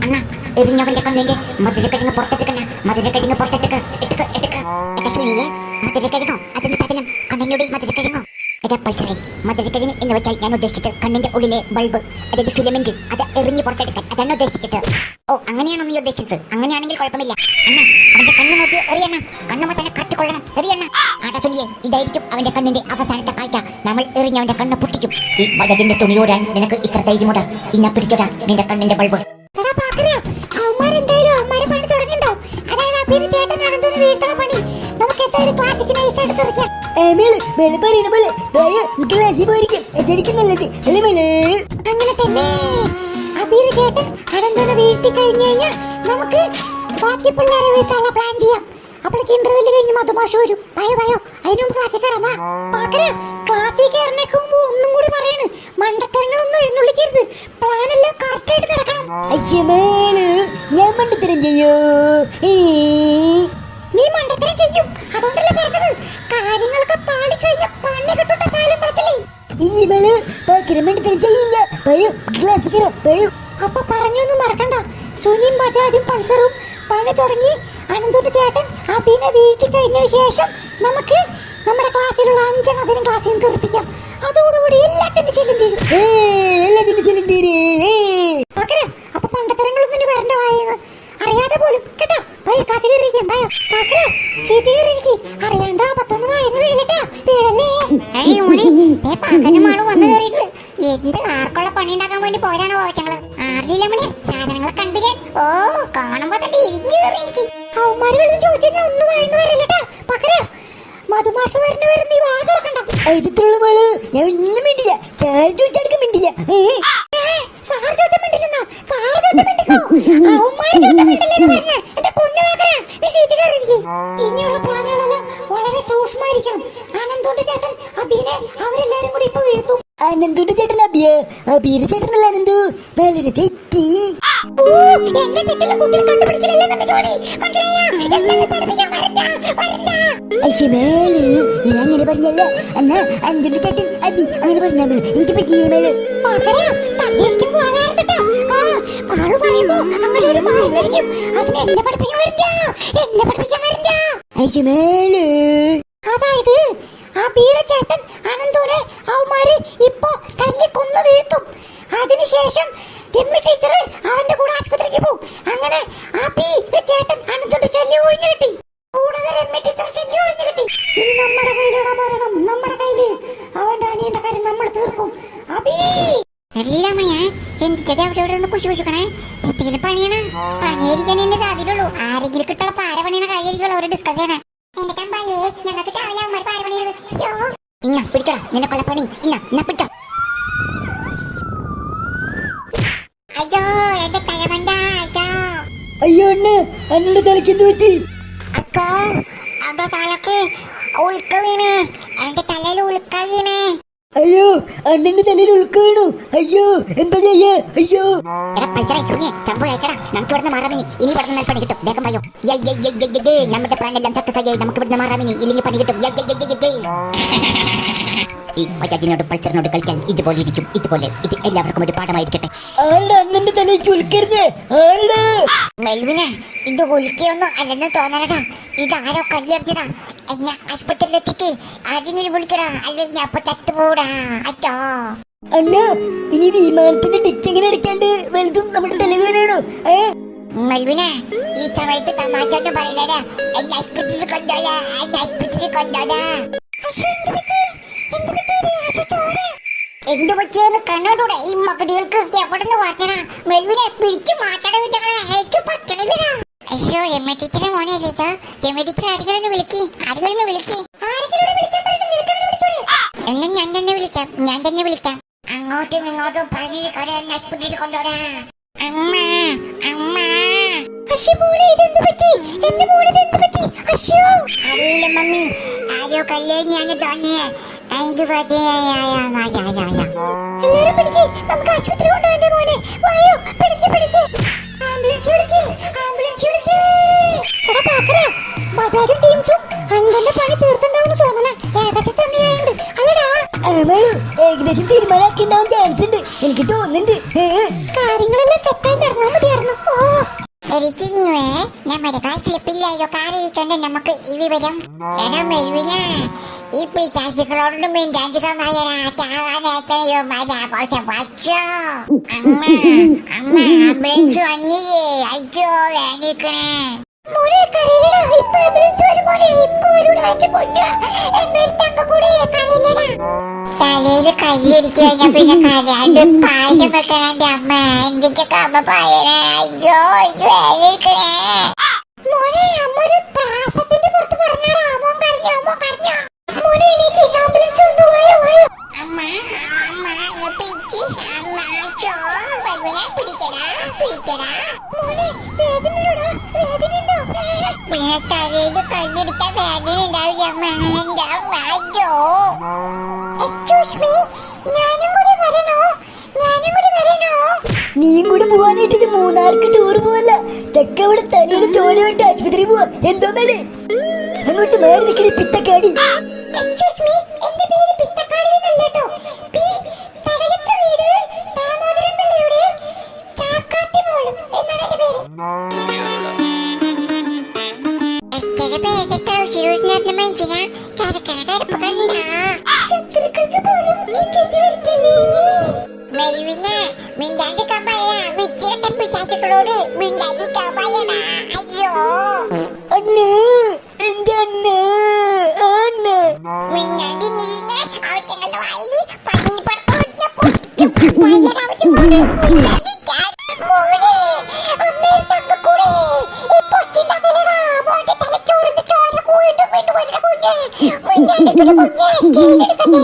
അണ്ണ എരിഞ്ഞവന്റെ കണ്ണിന്റെ മധുരക്കരിഞ്ഞ് പുറത്തെടുക്കണ മധുരക്കരിഞ്ഞ് പുറത്തെടുക്ക മധുരക്കരിഞ്ഞോ അതിന്റെ സാധനം കണ്ണിനുള്ളിൽ മധുരക്കരിഞ്ഞോ പൾസറെ മധുരക്കരിഞ്ഞ് എന്ന് വെച്ചാൽ ഞാൻ ഉദ്ദേശിച്ചത് കണ്ണിന്റെ ഉള്ളിലെ ബൾബ് അതായത് ഫിലമെന്റ് അത് എറിഞ്ഞ് പുറത്തെടുക്കാൻ അതാണ് ഉദ്ദേശിച്ചത്. ഓ അങ്ങനെയാണോ നീ ഉദ്ദേശിച്ചത്? അങ്ങനെയാണെങ്കിൽ കുഴപ്പമില്ല അണ്ണ. അവന്റെ കണ്ണ് നോക്കി എറിയണ്ണ, കണ്ണുമ്പോ തന്നെ കട്ടിക്കൊള്ളണം എറിയണ്ണ. ആടാ സുനിയെ, ഇതായിരിക്കും അവന്റെ കണ്ണിന്റെ അവസാനത്തെ കാഴ്ച. നമ്മൾ എറിഞ്ഞവന്റെ കണ്ണ് പൊട്ടിക്കും. ഈ ബജറ്റിന്റെ തുണിയോടാൻ നിനക്ക് ഇത്ര ധൈര്യമുണ്ട്? ഇന്ന പിടിക്കടാ നിന്റെ കണ്ണിന്റെ ബൾബ്. അങ്ങനെ തന്നെ അബീര് ചേട്ടൻ അനന്തനെ വീഴ്ത്തി കഴിഞ്ഞു കഴിഞ്ഞാൽ നമുക്ക് ബാക്കി പിള്ളേരെ വീഴ്ത്താനുള്ള പ്ലാൻ ചെയ്യാം. അപ്പോഴേക്ക് ഇന്റർവെല് കഴിഞ്ഞ് മധുമാഷ് വരും. ഭയോ ഭയോ അതിന് മുമ്പ് ക്ലാസ്സിൽ കയറാം. ക്ലാസ്സിൽ കയറിനേക്ക് മുമ്പ് ഒന്നും കൂടി പറയണ്, മണ്ടത്തരങ്ങളൊന്നും എഴുന്നള്ളിക്കരുത്. പ്ലാൻ എല്ലാം കറക്റ്റ് ആയിട്ട് കിടക്കണം. ഞാൻ മണ്ടത്തരം ചെയ്യോ? നീ മണ്ടത്തരം ചെയ്യും, അതുകൊണ്ടല്ലേ പറഞ്ഞത്. കാര്യങ്ങളൊക്കെ പാളി കഴിഞ്ഞ പണി കിട്ടുന്ന കാലം പറത്തില്ലേ. അപ്പൊ പറഞ്ഞൊന്നും മറക്കണ്ട. സുനിയും ബജാജും പൾസറും പണി തുടങ്ങി. അനന്തന്റെ ചേട്ടൻ അബീനെ വീഴ്ത്തി കഴിഞ്ഞതിന് ശേഷം നമുക്ക് നമ്മുടെ ക്ലാസ്സിലുള്ള 5 എണ്ണത്തിനും ക്ലാസ്സിൽ നിന്ന് തെറിപ്പിക്കാം. അതോടുകൂടി എല്ലാത്തിന്റെ ചെല്ലും തീരും. അപ്പൊ പണ്ടത്തരങ്ങളൊന്നും വരണ്ട വായെന്ന് അറിയാതെ പോലും കേട്ടോ. ക്ലാസ്സിൽ അറിയാണ്ട് പത്തൊന്ന് വായന്ന് വീഴലട്ടാ വീഴല്ലേ. വന്നു കയറിയിട്ട് എന്ത് ആർക്കുള്ള പണി ഉണ്ടാക്കാൻ വേണ്ടി പോയതാണോ പോറ്റങ്ങള്? ആറില്ല മണി സാധനങ്ങളെ കണ്ടില്ലേ? ഓ കാണുമ്പോ തന്നെ ഇരിഞ്ഞു കയറി എനിക്ക്. അവന്മാര് വിളിച്ച് ചോദിച്ചാൽ ഒന്നും വായന്ന് വരല്ലട്ടാ. പകരം മധുമാഷ വരുന്ന നീ വാ തുറക്കണ്ട. ഞാൻ ഒന്നും മിണ്ടില്ല. സാർ ചോദിച്ചെടുക്കാൻ മിണ്ടില്ല. സാർ ചോദ്യം മിണ്ടില്ലെന്നോ? സാർ ചോദ്യം മിണ്ടിക്കോ? അവന്മാര് ചോദ്യം മിണ്ടില്ലെന്ന് പറഞ്ഞ എന്റെ പൊന്നു വാക്കരാ, നീ സീറ്റ് കയറിയിരിക്കും. ഇനിയുള്ള പ്ലാനുകളെല്ലാം വളരെ സൂക്ഷ്മമായിരിക്കണം. അനന്തോന്റെ ചേട്ടൻ അബീനെ അവരെല്ലാരും കൂടി ഇപ്പൊ വീഴ്ത്തും. അനന്തോന്റെ ചേട്ടൻ അബീരെ ചേട്ടനല്ല അനന്തു. വളരെ തെറ്റി. എന്റെ തെറ്റെല്ലാം കുത്തിരി കണ്ടുപിടിക്കലല്ലേ നമ്മുടെ ജോലി. ഞാൻ അങ്ങനെ പറഞ്ഞല്ല. എന്നാ അനന്തോന്റെ ചേട്ടൻ അബി അങ്ങനെ പറഞ്ഞാൽ എനിക്ക് പറ്റിയ ആള് പറയുമ്പോ അങ്ങനെ ഒരു മാറിയിരിക്കും. അതിന് എന്നെ പഠിപ്പിക്കാൻ വരില്ല, എന്നെ പഠിപ്പിക്കാൻ വരില്ല. അതായത് ആ ബീരച്ചേട്ടൻ അനന്തോനെ അവന്മാര് ഇപ്പൊ തല്ലിക്കൊന്നു വീഴ്ത്തും. അതിനുശേഷം രമ്യ ടീച്ചർ അവന്റെ കൂടെ ആശുപത്രിക്ക് പോകും. അങ്ങനെ ആ ബീരച്ചേട്ടൻ അനന്തോന്റെ ശല്യം ഒഴിഞ്ഞു കിട്ടി. കൂടുതൽ രമ്യ ടീച്ചർ ശല്യം ഒഴിഞ്ഞു കിട്ടി. ഇനി നമ്മുടെ കയ്യിലുള്ള ഭരണം നമ്മുടെ കയ്യില്. അവന്റെ അനിയന്റെ കാര്യം നമ്മൾ തീർക്കും. അബീ എന്തിക്കടെ അവിടെ ഇവിടെ ഒന്ന് കുശി കുശിക്കണേ. എന്തെങ്കിലും പണിയാണ്. പണിയായിരിക്കാൻ എന്റെ സാധ്യതയുള്ളൂ. ആരെങ്കിലും കിട്ടുള്ള പാര പണിയുടെ കാര്യമായിരിക്കും അവരെ ഡിസ്കസ് ചെയ്യണേ. ഇന്ന പിടിക്കടാ നിന്നെ കൊലപ്പണി. ഇന്ന പിടിക്ക. അയ്യോ എന്റെ തലമണ്ട. അയ്യോ അണ്ണന്റെ തലക്ക് എന്ത് പറ്റി? അക്കോ അവിടെ തലക്ക് ഉൾക്ക വീണേ. എന്റെ തലയിൽ ഉൾക്ക വീണേ. അയ്യോ അണ്ണന്റെ തലയിൽ ഉൾക്ക വീണു. അയ്യോ എന്താ ചെയ്യാ? അയ്യോ നമുക്ക് ഇവിടുന്ന് മാറാമിനി. ഇനി ഇവിടുന്ന് നല്ല പണി കിട്ടും. വേഗം പറയോ. നമ്മുടെ പ്ലാൻ എല്ലാം സക്സസ് ആയി. നമുക്ക് ഇവിടുന്ന് മാറാമിനി. ഇല്ലെങ്കിൽ പണി കിട്ടും. ഈ ബജാജിനോട് പൾസറിനോട് കളിക്കാൻ ഇതുപോലെ ഇരിക്കും. ഇതുപോലെ ഇത് എല്ലാവർക്കും ഒരു പാഠമായിരിക്കട്ടെ. അണ്ണന്റെ തലയ്ക്ക് ഉൾക്കരുത്. മെൽവിനെ ഇത് ഉൾക്കിയൊന്നും അല്ലെന്ന് തോന്നലടാ. ഇതാരോ കല്ലെറിഞ്ഞതാ. എന്നെ ആശുപത്രിയിലെത്തിക്ക്. അതിനെ വിളിക്കടാ, അല്ലെങ്കിൽ അപ്പൊ തത്തുപോടാ. അറ്റോ അണ്ണ ഇനി വിമാനത്തിന്റെ ടിക്കറ്റ് എങ്ങനെ അടിക്കാണ്ട് വലുതും നമ്മുടെ തലവേനാണോ? മെൽവിനെ ഈ സമയത്ത് തമാശ ഒന്നും പറയില്ലടാ. എന്നെ ആശുപത്രിയിൽ കൊണ്ടോടാ. എന്ത് പറ്റിയെന്ന് കണ്ണോടൂടെ ഈ മകടികൾക്ക്? എവിടെന്ന് മാറ്റണ മെൽവിനെ പിടിച്ചു മാറ്റണ വിചാരണ എനിക്ക് പറ്റണില്ലടാ. അയ്യോ എമ്മ ടീച്ചറെ മോനെ അല്ലേ ഇത്? എമ്മ ടീച്ചർ ആരെങ്കിലും വിളിക്ക്. എന്നാ ഞാൻ തന്നെ വിളിക്കാം. അങ്ങോട്ടും ഇങ്ങോട്ടും പറഞ്ഞ് കൊണ്ടോടാ. അമ്മ അറിയില്ല മമ്മി. ആരോ കല്ലേഞ്ഞാണ് തോന്നിയേ. എല്ലാരും പിടിക്ക്. നമുക്ക് ആശുപത്രി കൊണ്ടുപോകണ്ടേ മോനെ. വായോ പിടിക്ക്. ആംബുലൻസ് വിളിക്ക്. ബജാജും ടീംസും അണ്ണന്റെ പണി തീർത്തുണ്ടാവുന്ന തോന്നണേ. ഏകദേശം സമയമായുണ്ട് അല്ലടാ. ഏകദേശം തീരുമാനമാക്കിണ്ടാവും ചാൻസ് ഉണ്ട്. എനിക്ക് തോന്നുന്നുണ്ട് കാര്യങ്ങളെല്ലാം സെറ്റായി നടന്നാൽ മതിയായിരുന്നു. ഓ ശരിക്കുവേ നമ്മുടെ ക്ലാസ്സിലെപ്പില്ലായൊക്കെ അറിയിക്കണ്ട നമുക്ക് ഈ വിവരം. എടാ മെൽവിനെ, ഈ പിശാചുക്കളോടും മിണ്ടാതിരിക്കാനായോ മരാഘോഷം വച്ചോ? അമ്മ അമ്മ ആംബുലൻസ് വന്നില്ലേ? അയ്യോ വേനിക്കണേ. തലയില് കയ്യടിച്ചു കഴിഞ്ഞാ പിന്നെ കരാണ്ട് പായസം വെക്കണം. എന്റെ അമ്മ എന്തൊക്കെ കമ്മ പായണേ. അയ്യോ ഇത് വേനിക്കണേ. മോനെ അമ്മ ഒരു പ്രാസത്തിന്റെ പുറത്ത് പറഞ്ഞാടാ. മോൻ കരഞ്ഞോ? മോൻ കരഞ്ഞോ? മോനെ എനിക്ക് ആംബുലൻസ് ഒന്ന് വായോ വായോ. അമ്മ അമ്മ എന്നെ പിടിച്ച് അമ്മ ചോ വലുവിനെ പിടിക്കടാ പിടിക്കടാ. മോനെ വേദനയോടാ? വേദനയുണ്ടോ? പിന്നെ തലയില് കയ്യടിച്ച വേദന ഉണ്ടാവില്ല അമ്മ. എന്റെ അമ്മ അയ്യോ. എക്സ്ക്യൂസ് മീ, ഞാനും കൂടി വരണോ? ഞാനും കൂടി വരണോ? നീയും കൂടെ പോവാനായിട്ട് ഇത് മൂന്നാർക്ക് ടൂർ പോവല്ല. തെക്കവിടെ തലയിൽ ചോരമായിട്ട് ആശുപത്രി പോവാ. എന്തോ മേലെ അങ്ങോട്ട് മാറി നിൽക്കണി പിത്തക്കാടി. എക്സ്ക്യൂസ് മീ, എന്റെ പേര് പിത്തക്കാടി എന്നല്ലേട്ടോ. പി തടയത്ത് വീട് ദാമോദരൻ പിള്ളയുടെ ചാക്കാത്തി മോളും എന്നാണ് എന്റെ പേര്. എന്റെ പേരത്തെ ഉശിരൂരിനറിഞ്ഞ മനുഷ്യനാ. കരക്കണ കരപ്പ് കണ്ടാ ശത്രുക്കൾക്ക് പോലും ഈ കേസ് വരുത്തില്ലേ? മെൽവിനെ മിണ്ടാണ്ടിക്കാൻ പറയണ. വിറ്റിയ പിശാചുക്കളോട് മിണ്ടാണ്ടിക്കാൻ പറയണ. അയ്യോ അണ്ണ എന്റെ അണ്ണ അണ്ണ മിണ്ടാണ്ടി നീങ്ങ. അവറ്റങ്ങളുടെ വായില് പഞ്ഞി പടക്കം പൊട്ടിക്കും. വയ്യടാവറ്റോട് മിണ്ടാണ്ടിക്കാൻ. മോനെ അമ്മേ തക്കക്കൂടെ ഈ പൊട്ടിണ്ടല്ലടാ. മോന്റെ തലച്ചോറിന്ന് ചോര വീണ്ടും വീണ്ടും വരണ കുഞ്ഞെ. മിണ്ടാണ്ടിക്കൂടെ കുഞ്ഞെ സ്റ്റേജ് എടുക്കട്ടെ.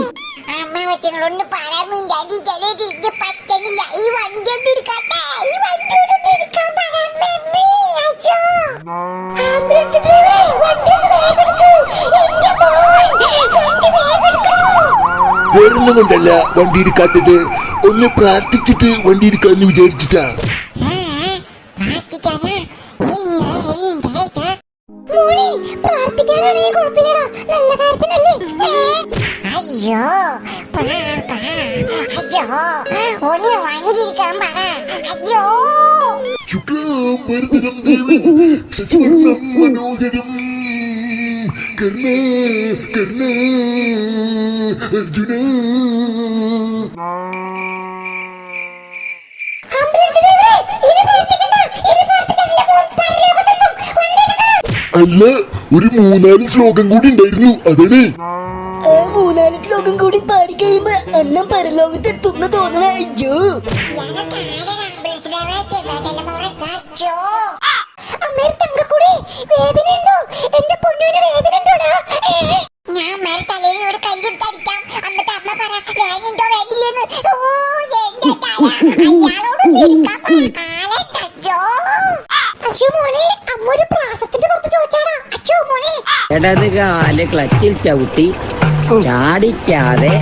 അമ്മ അവറ്റങ്ങളൊന്ന് പറയാൻ മിണ്ടാണ്ടി ചെലത് ഇത് പറ്റുന്നില്ല. ഈ വണ്ടി ഒന്നും ഇരിക്കട്ടെ. ഈ വണ്ടിയോടൊന്നും ഇരിക്കാൻ പറയാൻ മമ്മി. അയ്യോ ആംബുലൻസ് ഡ്രൈവറെ വണ്ടി ഒന്ന് വേഗം എടുക്കൂ. എന്റെ മോൻ വണ്ടി വേഗം എടുക്കണോ? വേറൊന്നുകൊണ്ടല്ല വണ്ടി എടുക്കാത്തത്. ഒന്ന് പ്രാർത്ഥിച്ചിട്ട് വണ്ടി എടുക്കാന്ന് വിചാരിച്ചിട്ടാ. പ്രാർത്ഥിക്കാനാ? മോനെ പ്രാർത്ഥിക്കാനാണെങ്കിൽ കുഴപ്പമില്ലടാ. നല്ല കാര്യത്തിനല്ലേ? അയ്യോ അയ്യോ ഒന്ന് വണ്ടി ഇരിക്കാൻ പറ. അയ്യോ ശുക്ലാംബരധരം ദേവി ശശിവർണം മനോഹരം കർണ കർണ അർജുന. ആംബുലൻസ് ഡ്രൈവറെ ഇനി പ്രാർത്ഥിക്കണ്ട. ഇനി പ്രാർത്ഥിക്കണ്ട. മോൻ പരലോകത്തെത്തും. വണ്ടി എടുക്കണം. അല്ല, ഒരു 3-4 ശ്ലോകം കൂടി ഉണ്ടായിരുന്നു. അതാണ് ആ 3-4 ശ്ലോകം കൂടി പാടി കഴിയുമ്പോ അണ്ണൻ പരലോകത്തെത്തുന്ന തോന്നണ. അയ്യോ അമ്മേ തങ്കക്കൂടെ വേദനയുണ്ടോ? എന്റെ പൊന്നൂന് വേദനയുണ്ടോടാ? ഞാൻ മേൽ തലയിൽ ഇവിടെ കല്ലെടുത്തടിക്കാം. എന്നിട്ട് അമ്മ പറ വേദനയുണ്ടോ വേദനയില്ലെന്ന്. ഓ എന്റെ തല അയാളോട് തിരിക്കാൻ പറ. കാലോ അശു മോനെ അമ്മ ഒരു പ്രാസത്തിന്റെ പുറത്ത് ചോദിച്ചാടാ. അശു മോനെ ഇടത് കാല് ക്ലച്ചിൽ ചവിട്ടി ചാടിക്കാതെ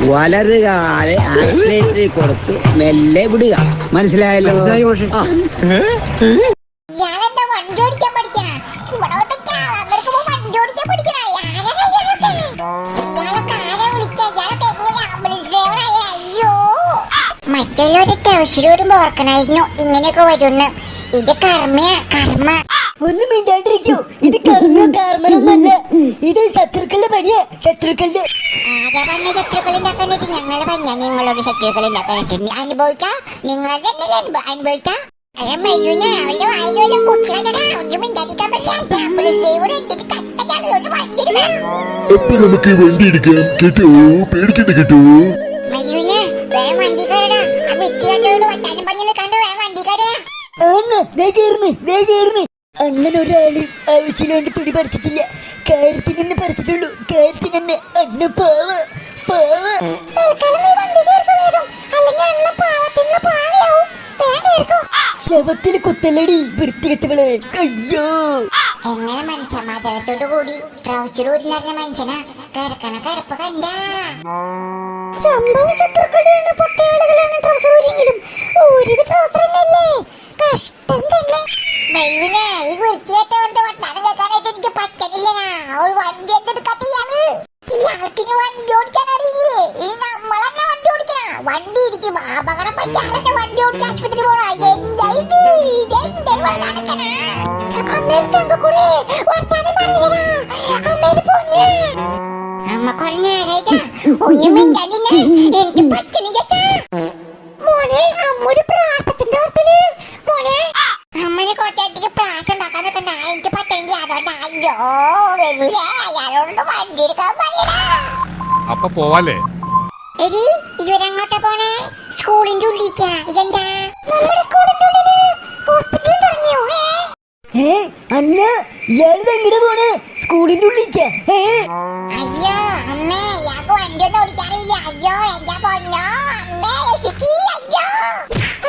വലത് കാല് ആക്സിലേറ്ററിൽ കൊടുത്ത് മെല്ലെ വിടുക. മനസ്സിലായല്ലോ? ഇയാളെന്താ വണ്ടി ഓടിക്കാൻ പഠിക്കണ? ഇവിടോട്ട് അങ്ങോട്ട് വണ്ടി ഓടിക്കാൻ പഠിക്കണ. ഇയാളൊക്കെ ആരെ വിളിച്ച? ഇയാളൊക്കെ എങ്ങനെ ആംബുലൻസ് ഡ്രൈവറായ? അയ്യോ മറ്റുള്ളവരെ ട്രൗസർ വരുമ്പോ ഓർക്കണായിരുന്നു ഇങ്ങനെയൊക്കെ വരുന്നു. ഇത് കർമ്മയാ കർമ്മ. ഒന്നും മിണ്ടാണ്ടിരിക്കോ. ഇത് കർമ്മോ കാർമനൊന്നല്ല. ഇത് ശത്രുക്കളുടെ പണിയാ. ശത്രുക്കളുടെ ആരാ പറഞ്ഞ ശത്രുക്കൾ ഉണ്ടാക്കാനായിട്ട്? ഞങ്ങളെ പറഞ്ഞ നിങ്ങളോട് ശത്രുക്കൾ ഉണ്ടാക്കാനായിട്ട് അനുഭവിക്ക. നിങ്ങളുടെ അനുഭവിക്ക. മെയ്യുനെ അവന്റെ വായിൽ വല്ല കുത്തിയാ ഒന്നും മിണ്ടാതിരിക്കാൻ പറ്റില്ല. ആംബുലൻസ് ഡ്രൈവർ എന്തൊരു കട്ടക്കാണ്. ഒരു വണ്ടി എടുക്കണം. അപ്പൊ നമുക്ക് വണ്ടി എടുക്കാം കേട്ടോ. പേടിക്കണ്ട കേട്ടോ. മെയ്യുനെ വേഗം വണ്ടി കയറടാ. ആ വ്യക്തികളോട് വട്ടാനും പറഞ്ഞു നിൽക്കാണ്ട് വേഗം വണ്ടി കയറാ. അണ്ണ ദേ കേറുന്നു. അണ്ണൻ ഒരാളും ആവശ്യമില്ലാണ്ട് തുണി പറിച്ചിട്ടില്ല. കാര്യത്തിന് തന്നെ പറിച്ചിട്ടുള്ളൂ. കാര്യത്തിന് തന്നെ. അണ്ണ പാവ പാവ. തൽക്കാലം നീ വണ്ടി കയറിക്കോ വേഗം. അല്ലെങ്കിൽ അണ്ണ പാവത്തിന്ന് പാവയാവും. വേഗം കയറിക്കോ. ശവത്തിൽ കുത്തല്ലടി വൃത്തികെട്ടവളെ. അയ്യോ എങ്ങനെ മനസ്സമാധാനത്തോടു കൂടി ട്രൗസർ ഊരിഞ്ഞറിഞ്ഞ മനുഷ്യനാ കിടക്കണ കിടപ്പ് കണ്ട. സംഭവ ശത്രുക്കളാണ് പൊട്ടയാളുകളാണ് ട്രൗസർ ഊരിയെങ്കിലും ഊരിത് ട്രൗസർ തന്നെയല്ലേ. കഷ്ടം തന്നെ. മെൽവിനെ ഈ വൃത്തിയേറ്റവരുടെ വട്ടാണ് കേൾക്കാനായിട്ട് എനിക്ക് പറ്റണില്ലനാ. ഒരു വണ്ടി എന്തെടുക്കാത്ത ഇയാള്. ഇയാൾക്കിനി വണ്ടി ഓടിക്കാൻ അറിയില്ലേ? ഇനി നമ്മളെന്നെ വണ്ടി ഓടിക്കണ. വണ്ടി ഇടിക്കും. അപകടം പറ്റിയ ആളെന്നെ വണ്ടി ഓടിച്ച് ആശുപത്രി പോണ. എന്താ ഇത്? ഇതെന്താ അമ്മ കൊറഞ്ഞാരായിട്ടാ ഒന്നും മിണ്ടാലിന്നെ എനിക്ക് പറ്റണില്ല മോനെ അമ്മൊരു പ്രാസത്തിന്റെ ഓർത്തില് മോനെ അമ്മനെ കൊട്ടാട്ടിക്ക് പ്രാസം ഉണ്ടാക്കാൻ നിൽക്കണ്ട എനിക്ക് പറ്റണില്ല അതുകൊണ്ട് അയ്യോ വരൂല അയാളോട് വണ്ടി എടുക്കാൻ പറയടാ അപ്പൊ പോവാല്ലേ എടി ഇവരെങ്ങോട്ടാ പോണേ സ്കൂളിന്റെ ഉള്ളിലേക്കാ ഇതെന്താ നമ്മുടെ സ്കൂളിന്റെ ഉള്ളില് ഹോസ്പിറ്റലിൽ തുടങ്ങിയോ അന്ന ഇയാളിത് എങ്ങനെ പോണേ സ്കൂളിന്റെ ഉള്ളിലേക്കാ അയ്യോ അമ്മേ ഇയാൾക്ക് വണ്ടി ഒന്നും ഓടിക്കാറില്ല അയ്യോ എന്റെ പൊന്നോ അമ്മേ രക്ഷിക്ക് അയ്യോ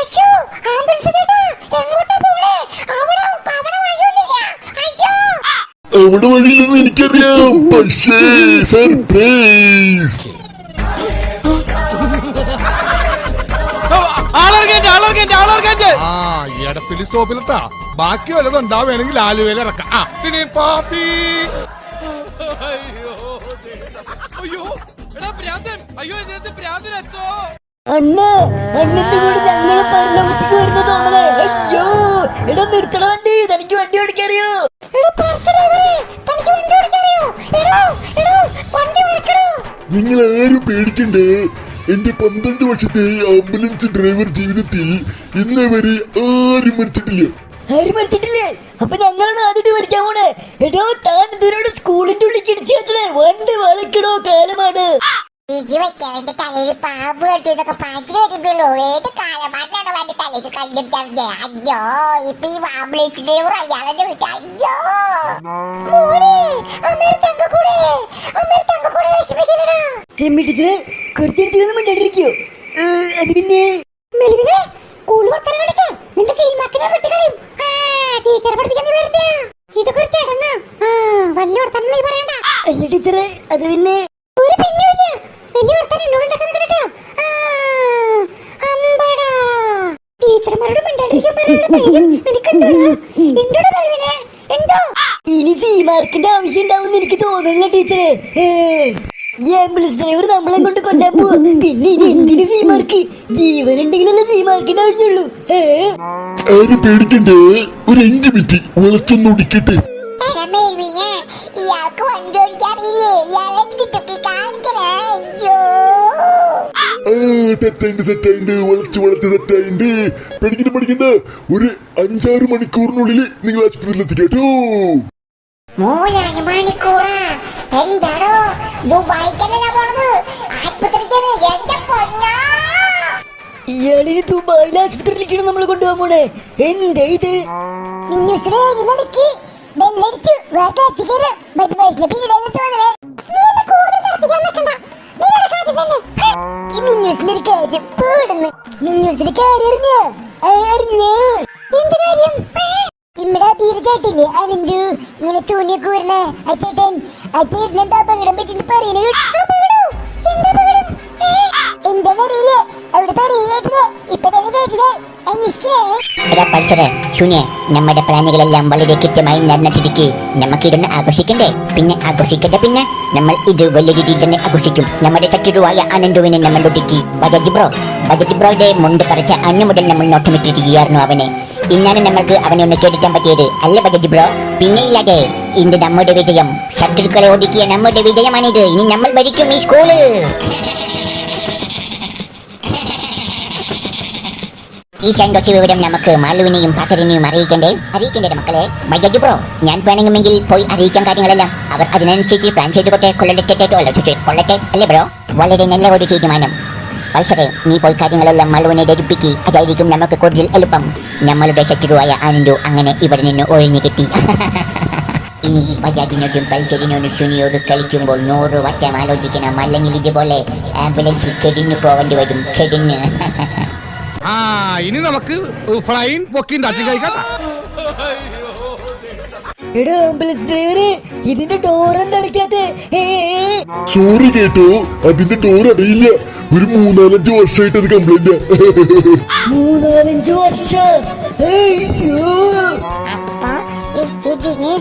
അയ്യോ ആംബുലൻസ് ചേട്ടാ എങ്ങോട്ടാ പോണേ അവിടെ വഴിയൊന്നുമില്ല അയ്യോ അവിടെ വഴിയില്ലെന്ന് എനിക്കറിയാം പക്ഷേ സർപ്രൈസ് ആ എടപ്പിള്ളി സ്റ്റോപ്പിലിട്ടാ ബാക്കി വല്ലതും ഉണ്ടാവുകയാണെങ്കിൽ ആലുവയിൽ ഇറക്കാം ആ പിന്നെ പാപ്പി അയ്യോ എടാ ഭ്രാന്തൻ അയ്യോ ഇതിനകത്ത് ഭ്രാന്തൻ അച്ചോ അണ്ണന്റെ കൂടെ ഞങ്ങളെ പരലോകത്തേക്ക് വരുന്ന തോന്നലേ അയ്യോ എടാ നിർത്തണ വണ്ടി തനിക്ക് വണ്ടി ഓടിക്കറിയോ നിങ്ങൾ ആരും പേടിക്കണ്ടേ എന്റെ 12 വർഷത്തെ ആംബുലൻസ് ഡ്രൈവർ ജീവിതത്തിൽ ഇന്നേ വരെ ആരും മരിച്ചിട്ടില്ല. ആരും മരിച്ചിട്ടില്ലേ? അപ്പൊ ഞങ്ങളാണ് ആദ്യമായിട്ട് പഠിക്കാൻ പോണേ. എടോ താൻ ഇതിനോട് സ്കൂളിന്റെ ഉള്ളിൽ ഇടിച്ചു വെച്ചേ വണ്ടി വളക്കണോ കാലമാണ്. എന്റെ തലയിൽ പാമ്പ് കെട്ടിയതൊക്കെ പാറ്റി കേട്ടിട്ടുള്ളൂ. ഏത് കാലമായിട്ടാണ് എന്റെ തലയ്ക്ക് കണ്ടിട്ടറിഞ്ഞേ. അയ്യോ ഇപ്പൊ ഈ ആംബുലൻസ് ഡ്രൈവർ അയാളെന്റെ വീട്ടിൽ അയ്യോ കുറച്ചെടുത്തൊന്നും മിണ്ടാണ്ടിരിക്കോ? അത് പിന്നെ അല്ല ടീച്ചറെ അത് പിന്നെ ഇനി സി മാർക്കിന്റെ ആവശ്യം ഉണ്ടാവും എനിക്ക് തോന്നുന്നില്ല ടീച്ചറെ. ഈ ആംബുലൻസ് ഡ്രൈവർ നമ്മളെ കൊണ്ട് കൊല്ലാൻ പോവാ. പിന്നെ ഇനി എന്തിന് സി മാർക്ക്? ജീവനുണ്ടെങ്കിലല്ലേ സി മാർക്കിന്റെ ആവശ്യമുള്ളൂ. ആരും പേടിക്കണ്ടേ, ഒരു 5 മിനിറ്റ് വളച്ചൊന്നൊടിക്കട്ടെ. ഇയാൾക്ക് വണ്ടി ഓടിക്കാറില്ലേ? ഇയാളെ കാണിക്കണേ. അയ്യോ തെറ്റായിണ്ട് സെറ്റായിണ്ട് വളച്ച് സെറ്റായിണ്ട്. പഠിക്കണ്ട ഒരു 5-6 മണിക്കൂറിനുള്ളിൽ നിങ്ങൾ ആശുപത്രിയിൽ എത്തിക്കേട്ടോ. 3 മണിക്കൂറാ? എന്താടോ ദുബായിക്കല്ലേ പോണത്? ആശുപത്രിക്കാണ് എന്റെ പൊന്നോ. ഇയാളിന് ദുബായിൽ ആശുപത്രിയിലേക്കാണ് നമ്മൾ കൊണ്ടുപോകാൻ പോണേ. എന്താ ഇത്? ഇവിടെ തീർച്ചയായിട്ടില്ലേ അവന്റെ ഇങ്ങനെ ചൂനിയൊക്കെ വരണേ അച്ചേട്ടൻ അച്ചേട്ടൻ എന്താ അപകടം പറ്റി പറയണേ. എന്താന്നറിയില്ലേ അവിടെ പറയേട്ടത് ഇപ്പൊ തന്നെ കേട്ടത് ശൂന്യ നമ്മുടെ പ്ലാനുകളെല്ലാം വളരെ കൃത്യമായി നടന്നിട്ടിരിക്കെ നമുക്കിരുന്ന് ആഘോഷിക്കണ്ടേ? പിന്നെ ആഘോഷിക്കട്ടെ. പിന്നെ നമ്മൾ ഇത് വലിയ രീതിയിൽ തന്നെ ആഘോഷിക്കും. നമ്മുടെ ചറ്റുരുവായ അനന്തുവിനെ നമ്മൾ ഒതുക്കി. ബജാജ് ബ്രോയുടെ മുണ്ട് പറിച്ച അന്ന് മുതൽ നമ്മൾ നോട്ടമിട്ടിരിക്കുകയായിരുന്നു അവനെ. ഇന്നാണ് നമ്മൾക്ക് അവനെ ഒന്ന് കേട്ടിട്ടാൻ പറ്റിയത് അല്ലേ ബജാജ് ബ്രോ? പിന്നെ ഇല്ലാതെ ഇത് നമ്മുടെ വിജയം. ശത്രുക്കളെ ഒതുക്കിയ നമ്മുടെ വിജയമാണിത്. ഇനി നമ്മൾ ഭരിക്കും ഈ സ്കൂള്. ഈ സന്തോഷ വിവരം നമുക്ക് മാലുവിനെയും പാക്കറിനെയും അറിയിക്കണ്ടേ മക്കളെ. ബജാജ് ബ്രോ, ഞാൻ വേണമെങ്കിൽ പോയി അറിയിക്കാൻ കാര്യങ്ങളെല്ലാം. അവർ അതിനനുസരിച്ച് പ്ലാൻ ചെയ്തുകൊട്ടെ. കൊള്ളട്ടെ അല്ലേ ബ്രോ? വളരെ നല്ല ഒരു തീരുമാനം. പൾസറെ, നീ പോയി കാര്യങ്ങളെല്ലാം മാലുവിനെ ധരിപ്പിക്കുക. അതായിരിക്കും നമുക്ക് കൂടുതൽ എളുപ്പം. നമ്മളുടെ ശത്രുവായ ആനന്ദു അങ്ങനെ ഇവിടെ നിന്ന് ഒഴിഞ്ഞു കിട്ടി. ഇനി ഈ ബജാജിനോടും പൾസറിനോടും സുനിയോട് കളിക്കുമ്പോൾ 100 വട്ടം ആലോചിക്കണം. അല്ലെങ്കിൽ ഇതുപോലെ ആംബുലൻസിൽ കെടിഞ്ഞു പോവേണ്ടി വരും. കെടിഞ്ഞ് ആ ഇനി നമുക്ക് ഫ്ലൈൻ പൊക്കിയും തട്ടി കഴിക്കാം. എടാ ആംബുലൻസ് ഡ്രൈവറെ, ഇതിന്റെ ഡോർ എന്താ? സോറി കേട്ടോ, അതിന്റെ ഡോർ അറിയില്ല. ഒരു 3-4 വർഷമായിട്ട് അത് കംപ്ലൈന്റ്. 3-5 വർഷം? അയ്യോ ഇതിന്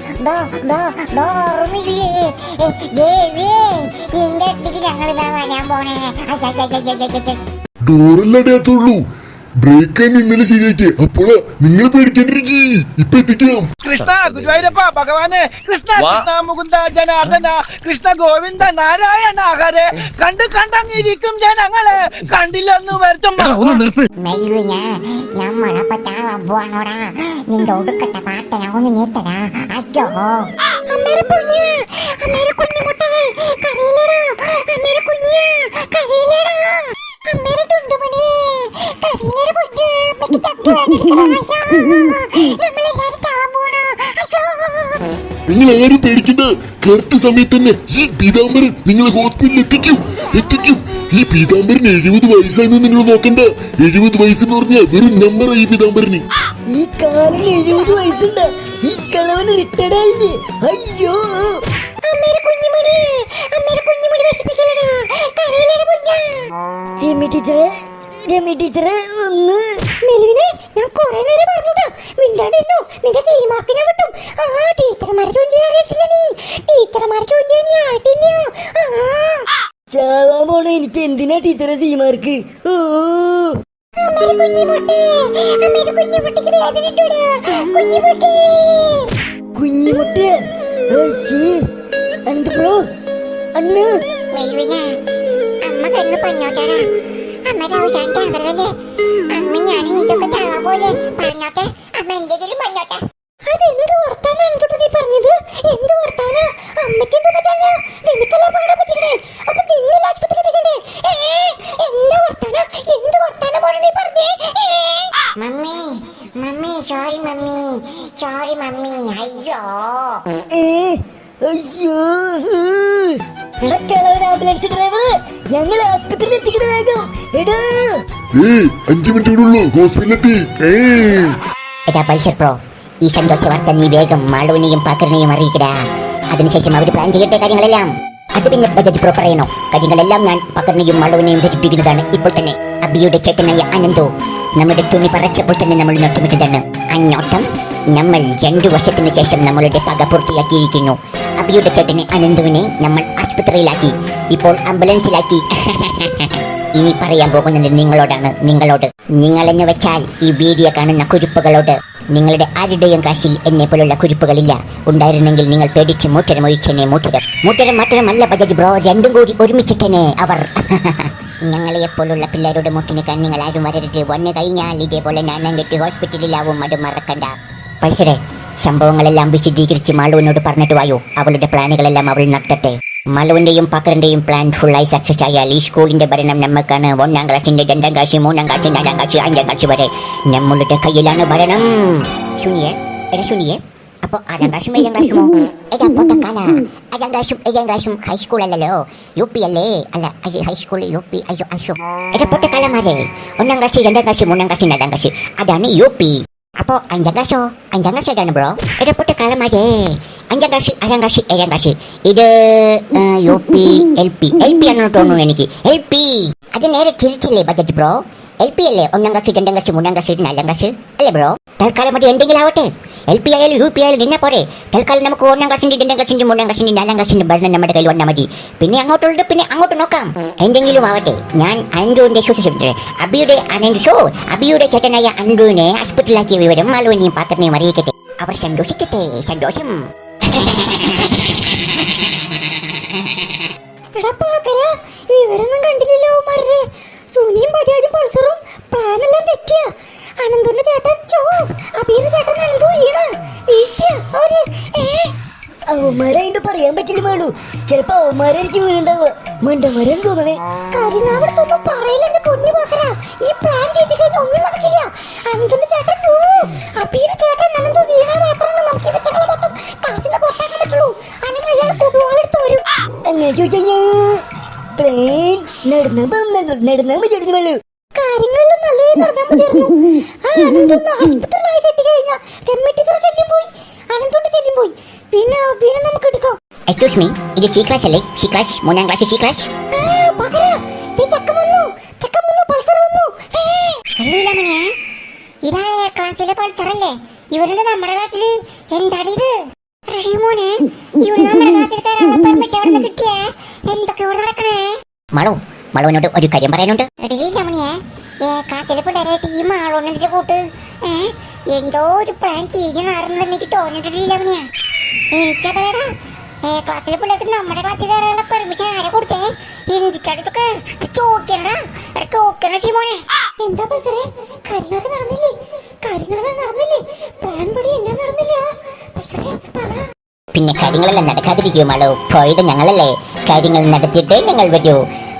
ഡോർമില്ലേ ദേവി? നിന്റെ അടുത്തേക്ക് ഞങ്ങൾ ഇതാ വരാൻ പോണേ. ഡോറല്ല അടയാത്തുള്ളൂ, ബ്രേക്കാൻ ഇന്നലെ ശരിയാക്കി. അപ്പോഴാ നിങ്ങൾ പേടിക്കാണ്ടിരിക്കേ, ഇപ്പൊ എത്തിക്കാം. കൃഷ്ണ ഗുരുവായൂരപ്പ ഭഗവാനെ കൃഷ്ണ കൃഷ്ണ മുകുന്ദ ജനാർദ്ദന കൃഷ്ണ ഗോവിന്ദ നാരായണ ഹരേ കണ്ടങ്ങിരിക്കും ജനങ്ങളെ കണ്ടില്ലെന്ന് വരുത്തും. മെല്ലുവിനെ നമ്മളപ്പോ ചാവാൻ പോവാണോടാ. നിന്റെ ഒടുക്കത്തെ പാട്ടന ഒന്ന് നിർത്തടാ. അയ്യോ അമ്മേരെ കുഞ്ഞ്, അമ്മേരെ കുഞ്ഞുമുട്ടേ കരയിലടാ, അമ്മേരെ കുഞ്ഞ് കരയിലടാ, അമ്മേരെ ടുണ്ടുമണി കരയിലട കുഞ്ഞ്, അമ്മയ്ക്ക് തട്ടു വേണ്ടിരിക്കണോ. നമ്മളെല്ലാരും ചാവാൻ പോണോ. അയ്യോ നിങ്ങൾ ആരും പേടിക്കണ്ട. കറക്റ്റ് സമയത്ത് തന്നെ ഈ പീതാംബരൻ നിങ്ങളെ ഹോസ്പിറ്റലിൽ എത്തിക്കും. ഈ പീതാംബരന് 70 വയസ്സായെന്ന് നിങ്ങൾ നോക്കണ്ട. 70 വയസ്സെന്ന് പറഞ്ഞാൽ വെറും നമ്പറാ ഈ പീതാംബരന്. ഈ കാലിന് 70 വയസ്സുണ്ട്. ഈ കളവന് റിട്ടയർഡ് ആയില്ലേ? അയ്യോ അമ്മേരെ കുഞ്ഞുമണി, അമ്മേരെ കുഞ്ഞുമണി വിശപ്പിക്കലടാ, കരയിലട കുഞ്ഞ്. രമി ടീച്ചറെ ഒന്ന് മെലുവിനെ ഞാൻ കുറെ നേരം പറഞ്ഞുട്ടാ, മിണ്ടാണ്ടിരുന്നു. നിന്റെ സീമാക്കിനെ വിട്ടും. ആ ടീച്ചർമാരെ ചോദ്യം അറിയത്തില്ല നീ, ടീച്ചർമാരെ ചോദ്യം നീ ആയിട്ടില്ല. ചാവാൻ പോണ എനിക്ക് എന്തിനാ ടീച്ചറെ സീമാർക്ക്? ഓ അമ്മേരെ കുഞ്ഞുമുട്ടി, അമ്മേരെ കുഞ്ഞുമുട്ടിക്ക് വേദനയുണ്ടോടാ കുഞ്ഞുമുട്ടി. കുഞ്ഞിമുട്ടിയ എന്ത് ബ്രോ അന്ന് മെലുവിനെ അമ്മ കണ്ണു പഞ്ഞോട്ടാടാ. അമ്മയുടെ അവസാനത്തെ ആഗ്രഹല്ലേ അമ്മ ഞാനും ഇതൊക്കെ ചാവാൻ പോലെ പറഞ്ഞോട്ടെ. അമ്മ എന്തെങ്കിലും പറഞ്ഞോട്ടെ. അതെന്ത് വർത്താനാ എന്തുട്ടാ നീ പറഞ്ഞത്? എന്ത് വർത്താനാ? അമ്മയ്ക്ക് എന്ത് പറ്റാനാ? നിനക്കല്ലേ പാടാൻ പറ്റിക്കണേ? അപ്പൊ നിന്നല്ല ആശുപത്രി എത്തിക്കണ്ടേ? എന്താ വർത്താനാ? എന്ത് വർത്താനം പോലെ നീ പറഞ്ഞേ? Mummy mummy sorry mummy, sorry mummy. അയ്യോ അയ്യോ ആംബുലൻസ് ഡ്രൈവർ ഞങ്ങൾ ആസ്പത്രിയിൽ എത്തിക്കണ വേഗം എടാ. 5 മിനിറ്റ് കൂടുള്ളൂ, ഹോസ്പിറ്റലിലെത്തി. എടാ പൾസർ പ്രോ, ഈ സന്തോഷ വാർത്ത നീ വേഗം മാളുവിനെയും പാക്കറിനെയും അറിയിക്കടാ. അതിനുശേഷം അവർ പ്ലാൻ ചെയ്യട്ടെ കാര്യങ്ങളെല്ലാം. അത് പിന്നെ ബജാജ് പ്രോ പറയണോ? കാര്യങ്ങളെല്ലാം ഞാൻ പാക്കറിനെയും മാളുവിനെയും ധരിപ്പിക്കുന്നതാണ്. ഇപ്പോൾ തന്നെ അബിയുടെ ചേട്ടനായ അനന്തോ നമ്മുടെ തുണി പറച്ചപ്പോൾ തന്നെ നമ്മൾ നട്ടുമിട്ടതാണ്. അഞ്ഞോട്ടം നമ്മൾ 2 വർഷത്തിന് ശേഷം നമ്മളുടെ പക പൂർത്തിയാക്കിയിരിക്കുന്നു. അബിയുടെ ചേട്ടനെ അനന്തുവിനെ നമ്മൾ ആശുപത്രിയിലാക്കി, ഇപ്പോൾ ആംബുലൻസിലാക്കി. ഇനി പറയാൻ പോകുന്നത് നിങ്ങളോട്. നിങ്ങളെന്ന് വെച്ചാൽ ഈ വീഡിയോ കാണുന്ന കുരുപ്പുകളോട്. നിങ്ങളുടെ ആരുടെയും കാശിൽ എന്നെ പോലുള്ള കുരുപ്പുകളില്ല. ഉണ്ടായിരുന്നെങ്കിൽ നിങ്ങൾ പേടിച്ച് മൂട്ടരം മാത്രമല്ല ബജാജ് ബ്രോ, 2 കൂടി ഒരുമിച്ചിട്ടനെ അവർ. ഞങ്ങളെപ്പോലുള്ള പിള്ളേരുടെ മുട്ടിന് കണ്ണിങ്ങൾ ആരും വരരുത്. വന്നു കഴിഞ്ഞാൽ ഇതേപോലെ നാണം കെട്ടി ഹോസ്പിറ്റലിലാവും. അത് മറക്കണ്ട. പൈസരെ സംഭവങ്ങളെല്ലാം വിശദീകരിച്ച് മാളുവിനോട് പറഞ്ഞിട്ട് വായോ. അവളുടെ പ്ലാനുകളെല്ലാം അവൾ നടത്തട്ടെ. മാളുവിന്റെയും പാക്കറിന്റെയും പ്ലാൻ ഫുള്ളായി സക്സസ് ആയാൽ ഈ സ്കൂളിന്റെ ഭരണം നമുക്കാണ്. 1ാം ക്ലാസ്സിന്റെ 2ാം ക്ലാസ് 3ാം ക്ലാസ് 4ാം ക്ലാസ് 5ാം ക്ലാസ് വരെ നമ്മളുടെ കയ്യിലാണ് ഭരണം. സുനിയെ അപ്പൊ 6ാം ക്ലാസ്സും 7ാം ക്ലാസ്സുമോ? എടാ പൊട്ടക്കാല, 6ാം ക്ലാസ്സും 7ാം ക്ലാസ്സും ഹൈസ്കൂൾ അല്ലല്ലോ, UP അല്ലേ? അല്ല ഹൈസ്കൂൾ UP. അയ്യോ എടാ പൊട്ടക്കാലമാരെ, 1ാം ക്ലാസ് 2ാം ക്ലാസ് 3ാം ക്ലാസ് 4ാം ക്ലാസ് അതാണ് UP. അപ്പൊ 5ാം ക്ലാസ്സോ? 5ാം ക്ലാസ് ഏതാണ് ബ്രോ? എടാ പൊട്ടക്കാലമാരെ, 5ാം ക്ലാസ് 6ാം ക്ലാസ് 7ാം ക്ലാസ് ഇത് UP LP ആണെന്ന് തോന്നുന്നു എനിക്ക്. LP അത് നേരെ തിരിച്ചല്ലേ ബജറ്റ് ബ്രോ? LP അല്ലേ 1ാം ക്ലാസ് 2ാം ക്ലാസ് 3ാം ക്ലാസ് 4ാം ക്ലാസ് അല്ലേ ബ്രോ? തൽക്കാലം അത് എന്തെങ്കിലും ആവട്ടെ. LP ആയാലും UP ആയാലും നിന്നെ പോരെ. തൽക്കാലം നമുക്ക് 1ാം ക്ലാസ്സിന്റെ 2ാം ക്ലാസ്സിന്റെ 3ാം ക്ലാസ്സിന്റെ 4ാം ക്ലാസ്സിന്റെ ഭരണം നമ്മുടെ കയ്യിൽ വന്നാൽ മതി. പിന്നെ അങ്ങോട്ട് നോക്കാം. എന്തെങ്കിലും ആവട്ടെ. ഞാൻ അൻഡുവിന്റെ അബിയുടെ ചേട്ടനായ അൻഡുവിനെ ഹോസ്പിറ്റലാക്കിയ വിവരം മാളുവിനെയും പാക്കറിനെയും അറിയിക്കട്ടെ. അവർ സന്തോഷിക്കട്ടെ. സന്തോഷം. വിവരൊന്നും കണ്ടില്ലല്ലോ മാരുടെ. സുനിയും ബജാജും പൾസറും പ്ലാനെല്ലാം തെറ്റിയ. അനന്തൂന്റെ ചേട്ടൻ അബിയുടെ ചേട്ടൻ അനന്തു അവന്മാരായിട്ട് പറയാൻ പറ്റില്ല മാളു. ചിലപ്പോ അവന്മാരായിരിക്കും വീണുണ്ടാവുക. മണ്ടന്മാരെന്ന് തോന്നണേ. കരിനാവിടത്തൊന്നും പറയില്ല എന്റെ പൊന്നു പാക്കരാ. ഈ പ്ലാൻ ചെയ്ത് കഴിഞ്ഞാൽ ഒന്നും നടക്കില്ല. അനന്തൂന്റെ ചേട്ടൻ അബിയുടെ ചേട്ടൻ അനന്തു വീണാ മാത്രമാണ് നമുക്ക് ഇവറ്റകളെ മൊത്തം ക്ലാസ്സിന് പുറത്താക്കാൻ പറ്റുള്ളൂ. അല്ലെങ്കിൽ അയാൾ കൊടുവാളെടുത്ത് വരും. അങ്ങനെ ചോദിച്ചാ പ്ലെയിൻ നടന്നാ മതി മാളു. കാര്യങ്ങളെല്ലാം നല്ല നടന്നാൽ മതിയായിരുന്നു. അനന്തൊന്ന് ആശുപത്രിയിലായി കെട്ടി കഴിഞ്ഞാൽ രമ്മിട്ടിത്ര ചെല്ലും പോയി, അനന്തോണ്ട് ചെല്ലും പോയി. പിന്നെ നമുക്ക് എടുക്കാം. എക്സ്ക്യൂസ് മീ, ഇത് സി ക്ലാസ് അല്ലേ? C class 3ാം class C class. ഇതാ ക്ലാസ്സിലെ പൾസറല്ലേ? ഇവരുടെ നമ്മുടെ ക്ലാസ്സില് എന്താണ് ഇത്? റഷീമോനെ, ഇവര് നമ്മുടെ ക്ലാസ്സിൽ കയറാനുള്ള പെർമിഷൻ എവിടെ നിന്ന് കിട്ടിയേ? എന്തൊക്കെ ഇവിടെ നടക്കണേ? മാളുവിനോട് ഒരു കാര്യം പറയാനുണ്ട്. ക്ലാസ്സിലെ പിള്ളേരെ ടീം ആളോന്നിന്റെ കൂട്ട് എന്തോ ഒരു പ്ലാൻ ചെയ്ത് മാറുന്നത് എനിക്ക് തോന്നിട്ടില്ല അവനെയാ. എനിക്കതേടാ ക്ലാസ്സിലെ പിള്ളേർക്ക് നമ്മുടെ ക്ലാസ്സിൽ കയറാനുള്ള പെർമിഷൻ ആരെ കൊടുത്തേ? എന്തിച്ചടുത്തൊക്കെ ചോക്കണ്ട മോനെ. എന്താ പ്രസരെ കാര്യങ്ങളൊക്കെ നടന്നില്ലേ? പ്ലാൻ പടി എല്ലാം നടന്നില്ല. പിന്നെ കാര്യങ്ങളെല്ലാം നടക്കാതിരിക്കുമാളോ? പോയത് ഞങ്ങളല്ലേ, കാര്യങ്ങൾ നടത്തിയിട്ടേ ഞങ്ങൾ വരൂ.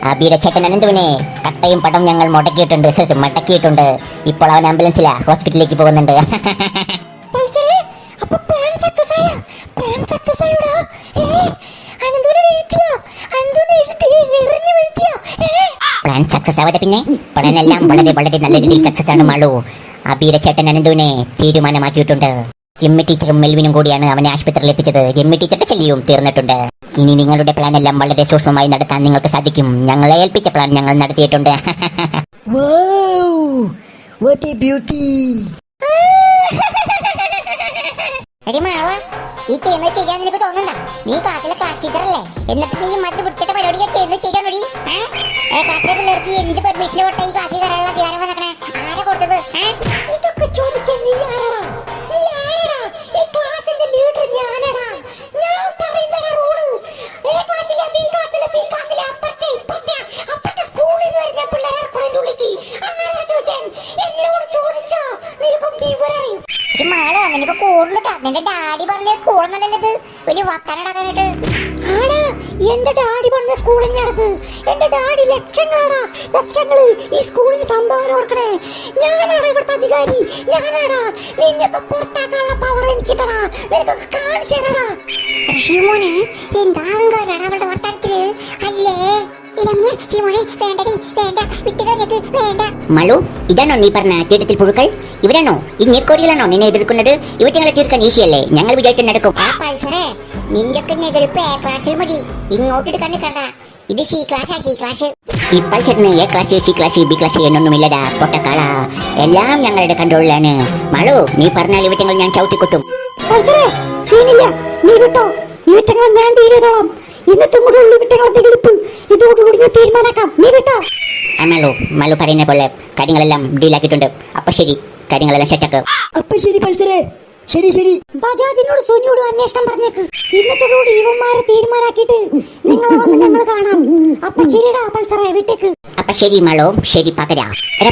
അബിയുടെ ചേട്ടൻ അനന്തുവിനെ കട്ടയും പടം ഞങ്ങൾ മടക്കിയിട്ടുണ്ട്. ഇപ്പോൾ അവൻ ആംബുലൻസിലാ, ഹോസ്പിറ്റലിലേക്ക് പോകുന്നുണ്ട്. പ്ലാൻ സക്സസ് ആവാതെ പിന്നെ പ്ലാനെല്ലാം വളരെ വളരെ നല്ല രീതിയിൽ സക്സസ് ആണ് മാളു. അബിയുടെ ചേട്ടൻ അനന്തുവിനെ തീരുമാനമാക്കിയിട്ടുണ്ട്. എമ്മി ടീച്ചറും മെൽവിനും കൂടിയാണ് അവനെ ആശുപത്രിയിൽ എത്തിച്ചത്. എമ്മി ടീച്ചറുടെ ശല്യവും തീർന്നിട്ടുണ്ട്. ഇനി നിങ്ങളുടെ പ്ലാൻ എല്ലാം വളരെ സൂക്ഷ്മമായി നടത്താൻ നിങ്ങൾക്ക് സാധിക്കും. ഞങ്ങളെ ഏൽപ്പിച്ച പ്ലാൻ ഞങ്ങൾ നടത്തിയിട്ടുണ്ട്. ഈ ചെയ്യുന്നത് ചെയ്യാൻ നിനക്ക് തോന്നണ്ട? നീ ക്ലാസ്സിലെ ക്ലാസ് ടീച്ചറല്ലേ, എന്നിട്ട് നീ മറ്റു പിടിച്ചിട്ട പരിപാടി ചെയ്യുന്നത് ചെയ്യാനോടി? ക്ലാസ്സിലെ പിള്ളേർക്ക് എന്ത് പെർമിഷന് കൊടുത്ത ഈ ക്ലാസ്സിൽ കയറാനുള്ള അധികാരം വന്നേ? ആരെ കൊടുത്തത്? ഇതൊക്കെ ചോദിക്കാൻ നീ ആരാടാ? ഈ ക്ലാസ്സിന്റെ ലീഡർ ഞാനടാ. ഞാൻ പറയുന്നടാ റൂള്. അപ്പുറത്തെ സ്കൂളിൽ നിന്ന് വരുന്ന പിള്ളേരെ ഉള്ളിലേക്ക് ആരാ ചോദിക്കാൻ? എന്നോട് ചോദിച്ചോ? മാളോ നിനക്ക് കൂടുതലിട്ടാ. നിന്റെ ഡാഡി പറഞ്ഞ സ്കൂളൊന്നല്ലത് വലിയ വക്കാനടാക്കാനായിട്ട്. ആടാ, എന്റെ ഡാഡി പറഞ്ഞ സ്കൂൾ തന്നെയാണത്. എന്റെ ഡാഡി ലക്ഷങ്ങള് ഈ സ്കൂളിന് സംഭാവന കൊടുക്കണേ. ഞാനാടാ ഇവിടുത്തെ അധികാരി. ഞാനാടാ നിന്നൊക്കെ പുറത്താക്കാനുള്ള പവർ എനിക്കിട്ടടാ. നിനക്കൊക്കെ കാണിച്ചേടാ. ഷിമോനെ എന്താ അവളുടെ വർത്താനത്തില് അല്ലേ? മളു, ഇതാണോ നീ പറഞ്ഞ തീരത്തിൽ പുഴുക്കൾ? ഇവരാണോ ഈ നീർക്കോടികളാണോ നിന്നെ എതിർക്കുന്നത്? ഇവറ്റങ്ങളെ തീർക്കാൻ ഈസിയല്ലേ, ഞങ്ങൾ വിചാരിച്ച നടക്കും. നിന്റെ എതിർപ്പ് എ ക്ലാസ്സിൽ മതി, ഇങ്ങോട്ട് എടുക്കാൻ നിൽക്കണ്ട. ഇത് സി ക്ലാസ്. ഈ പൾസറിന് A class, C class, B class എന്നൊന്നുമില്ലടാ പൊട്ടക്കാള. എല്ലാം ഞങ്ങളുടെ കൺട്രോളിലാണ്. മളു, നീ പറഞ്ഞാൽ ഇവറ്റങ്ങൾ ഞാൻ ചവിട്ടിക്കൊട്ടും. നീ വിട്ടോ, ഇവറ്റങ്ങൾ ഞാൻ തീരുതോളാം. ഇന്നത്തെ കൂടെ ഇതോടുകൂടി ഞാൻ തീരുമാനാക്കാം. നീ വിട്ടോ. മലു പറയുന്ന പോലെ കാര്യങ്ങളെല്ലാം ഡീലാക്കിയിട്ടുണ്ട്. അപ്പൊ ശരി, കാര്യങ്ങളെല്ലാം സെറ്റാക്കാം. അപ്പൊ ശരി പൾസറെ, ശരി. ബജാജിനോട് സോനിയോട് അന്വേഷണം പറഞ്ഞേക്ക്. ഇന്നത്തോടുകൂടി ഇവന്മാരെ തീരുമാനാക്കിയിട്ട് നിങ്ങളെ വന്ന് ഞങ്ങൾ കാണാം. അപ്പൊ ശരിടാ പൾസറെ, വിട്ടേക്ക്. അപ്പൊ ശരി മളോ, ശരി പകരാ.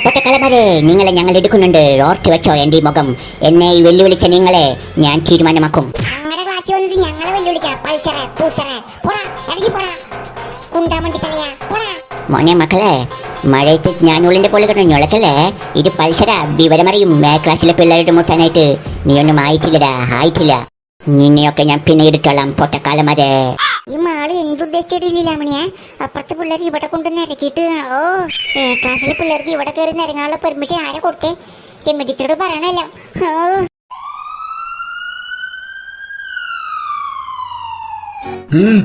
പൊട്ടക്കലമാരെ, നിങ്ങളെ ഞങ്ങൾ എടുക്കുന്നുണ്ട്. ഓർത്ത് വെച്ചോ എന്റെ മുഖം. എന്നെ വെല്ലുവിളിച്ച നിങ്ങളെ ഞാൻ തീരുമാനമാക്കും. ഞങ്ങളുടെ ക്ലാസ്സിൽ വന്നിട്ട് ഞങ്ങളെ വെല്ലുവിളിക്കാം. പൾസറെ പൂസറെ പോടാ, ഇറങ്ങി പോടാ. കുണ്ടാമണ്ടി തലയാ പോടാ. മോനെ മക്കളെ, മഴയത്ത് ഞാനുള്ളിന്റെ പോലെ കിടന്നൊളക്കല്ലേ. ഇത് പൾസര, വിവരമറിയും. ക്ലാസ്സിലെ പിള്ളേരുടെ മുട്ടാനായിട്ട് നീ ഒന്നും ആയിട്ടില്ല. നിന്നെയൊക്കെ ഞാൻ പിന്നെ എടുത്തോളാം പൊട്ടക്കാലമാരെ. ഈ മാള് എന്തുദ്ദേശിച്ചിട്ടില്ല മണിയെ. അപ്പുറത്തെ പിള്ളേർ ഇവിടെ കൊണ്ടുവന്ന് ഇറക്കിയിട്ട് ക്ലാസ്സിലെ പിള്ളേർക്ക് ഇവിടെ കയറി ഇറങ്ങാനുള്ള പെർമിഷൻ ആരെ കൊടുത്തേ? എമ്മഡിറ്റോട് പറയണല്ലോ.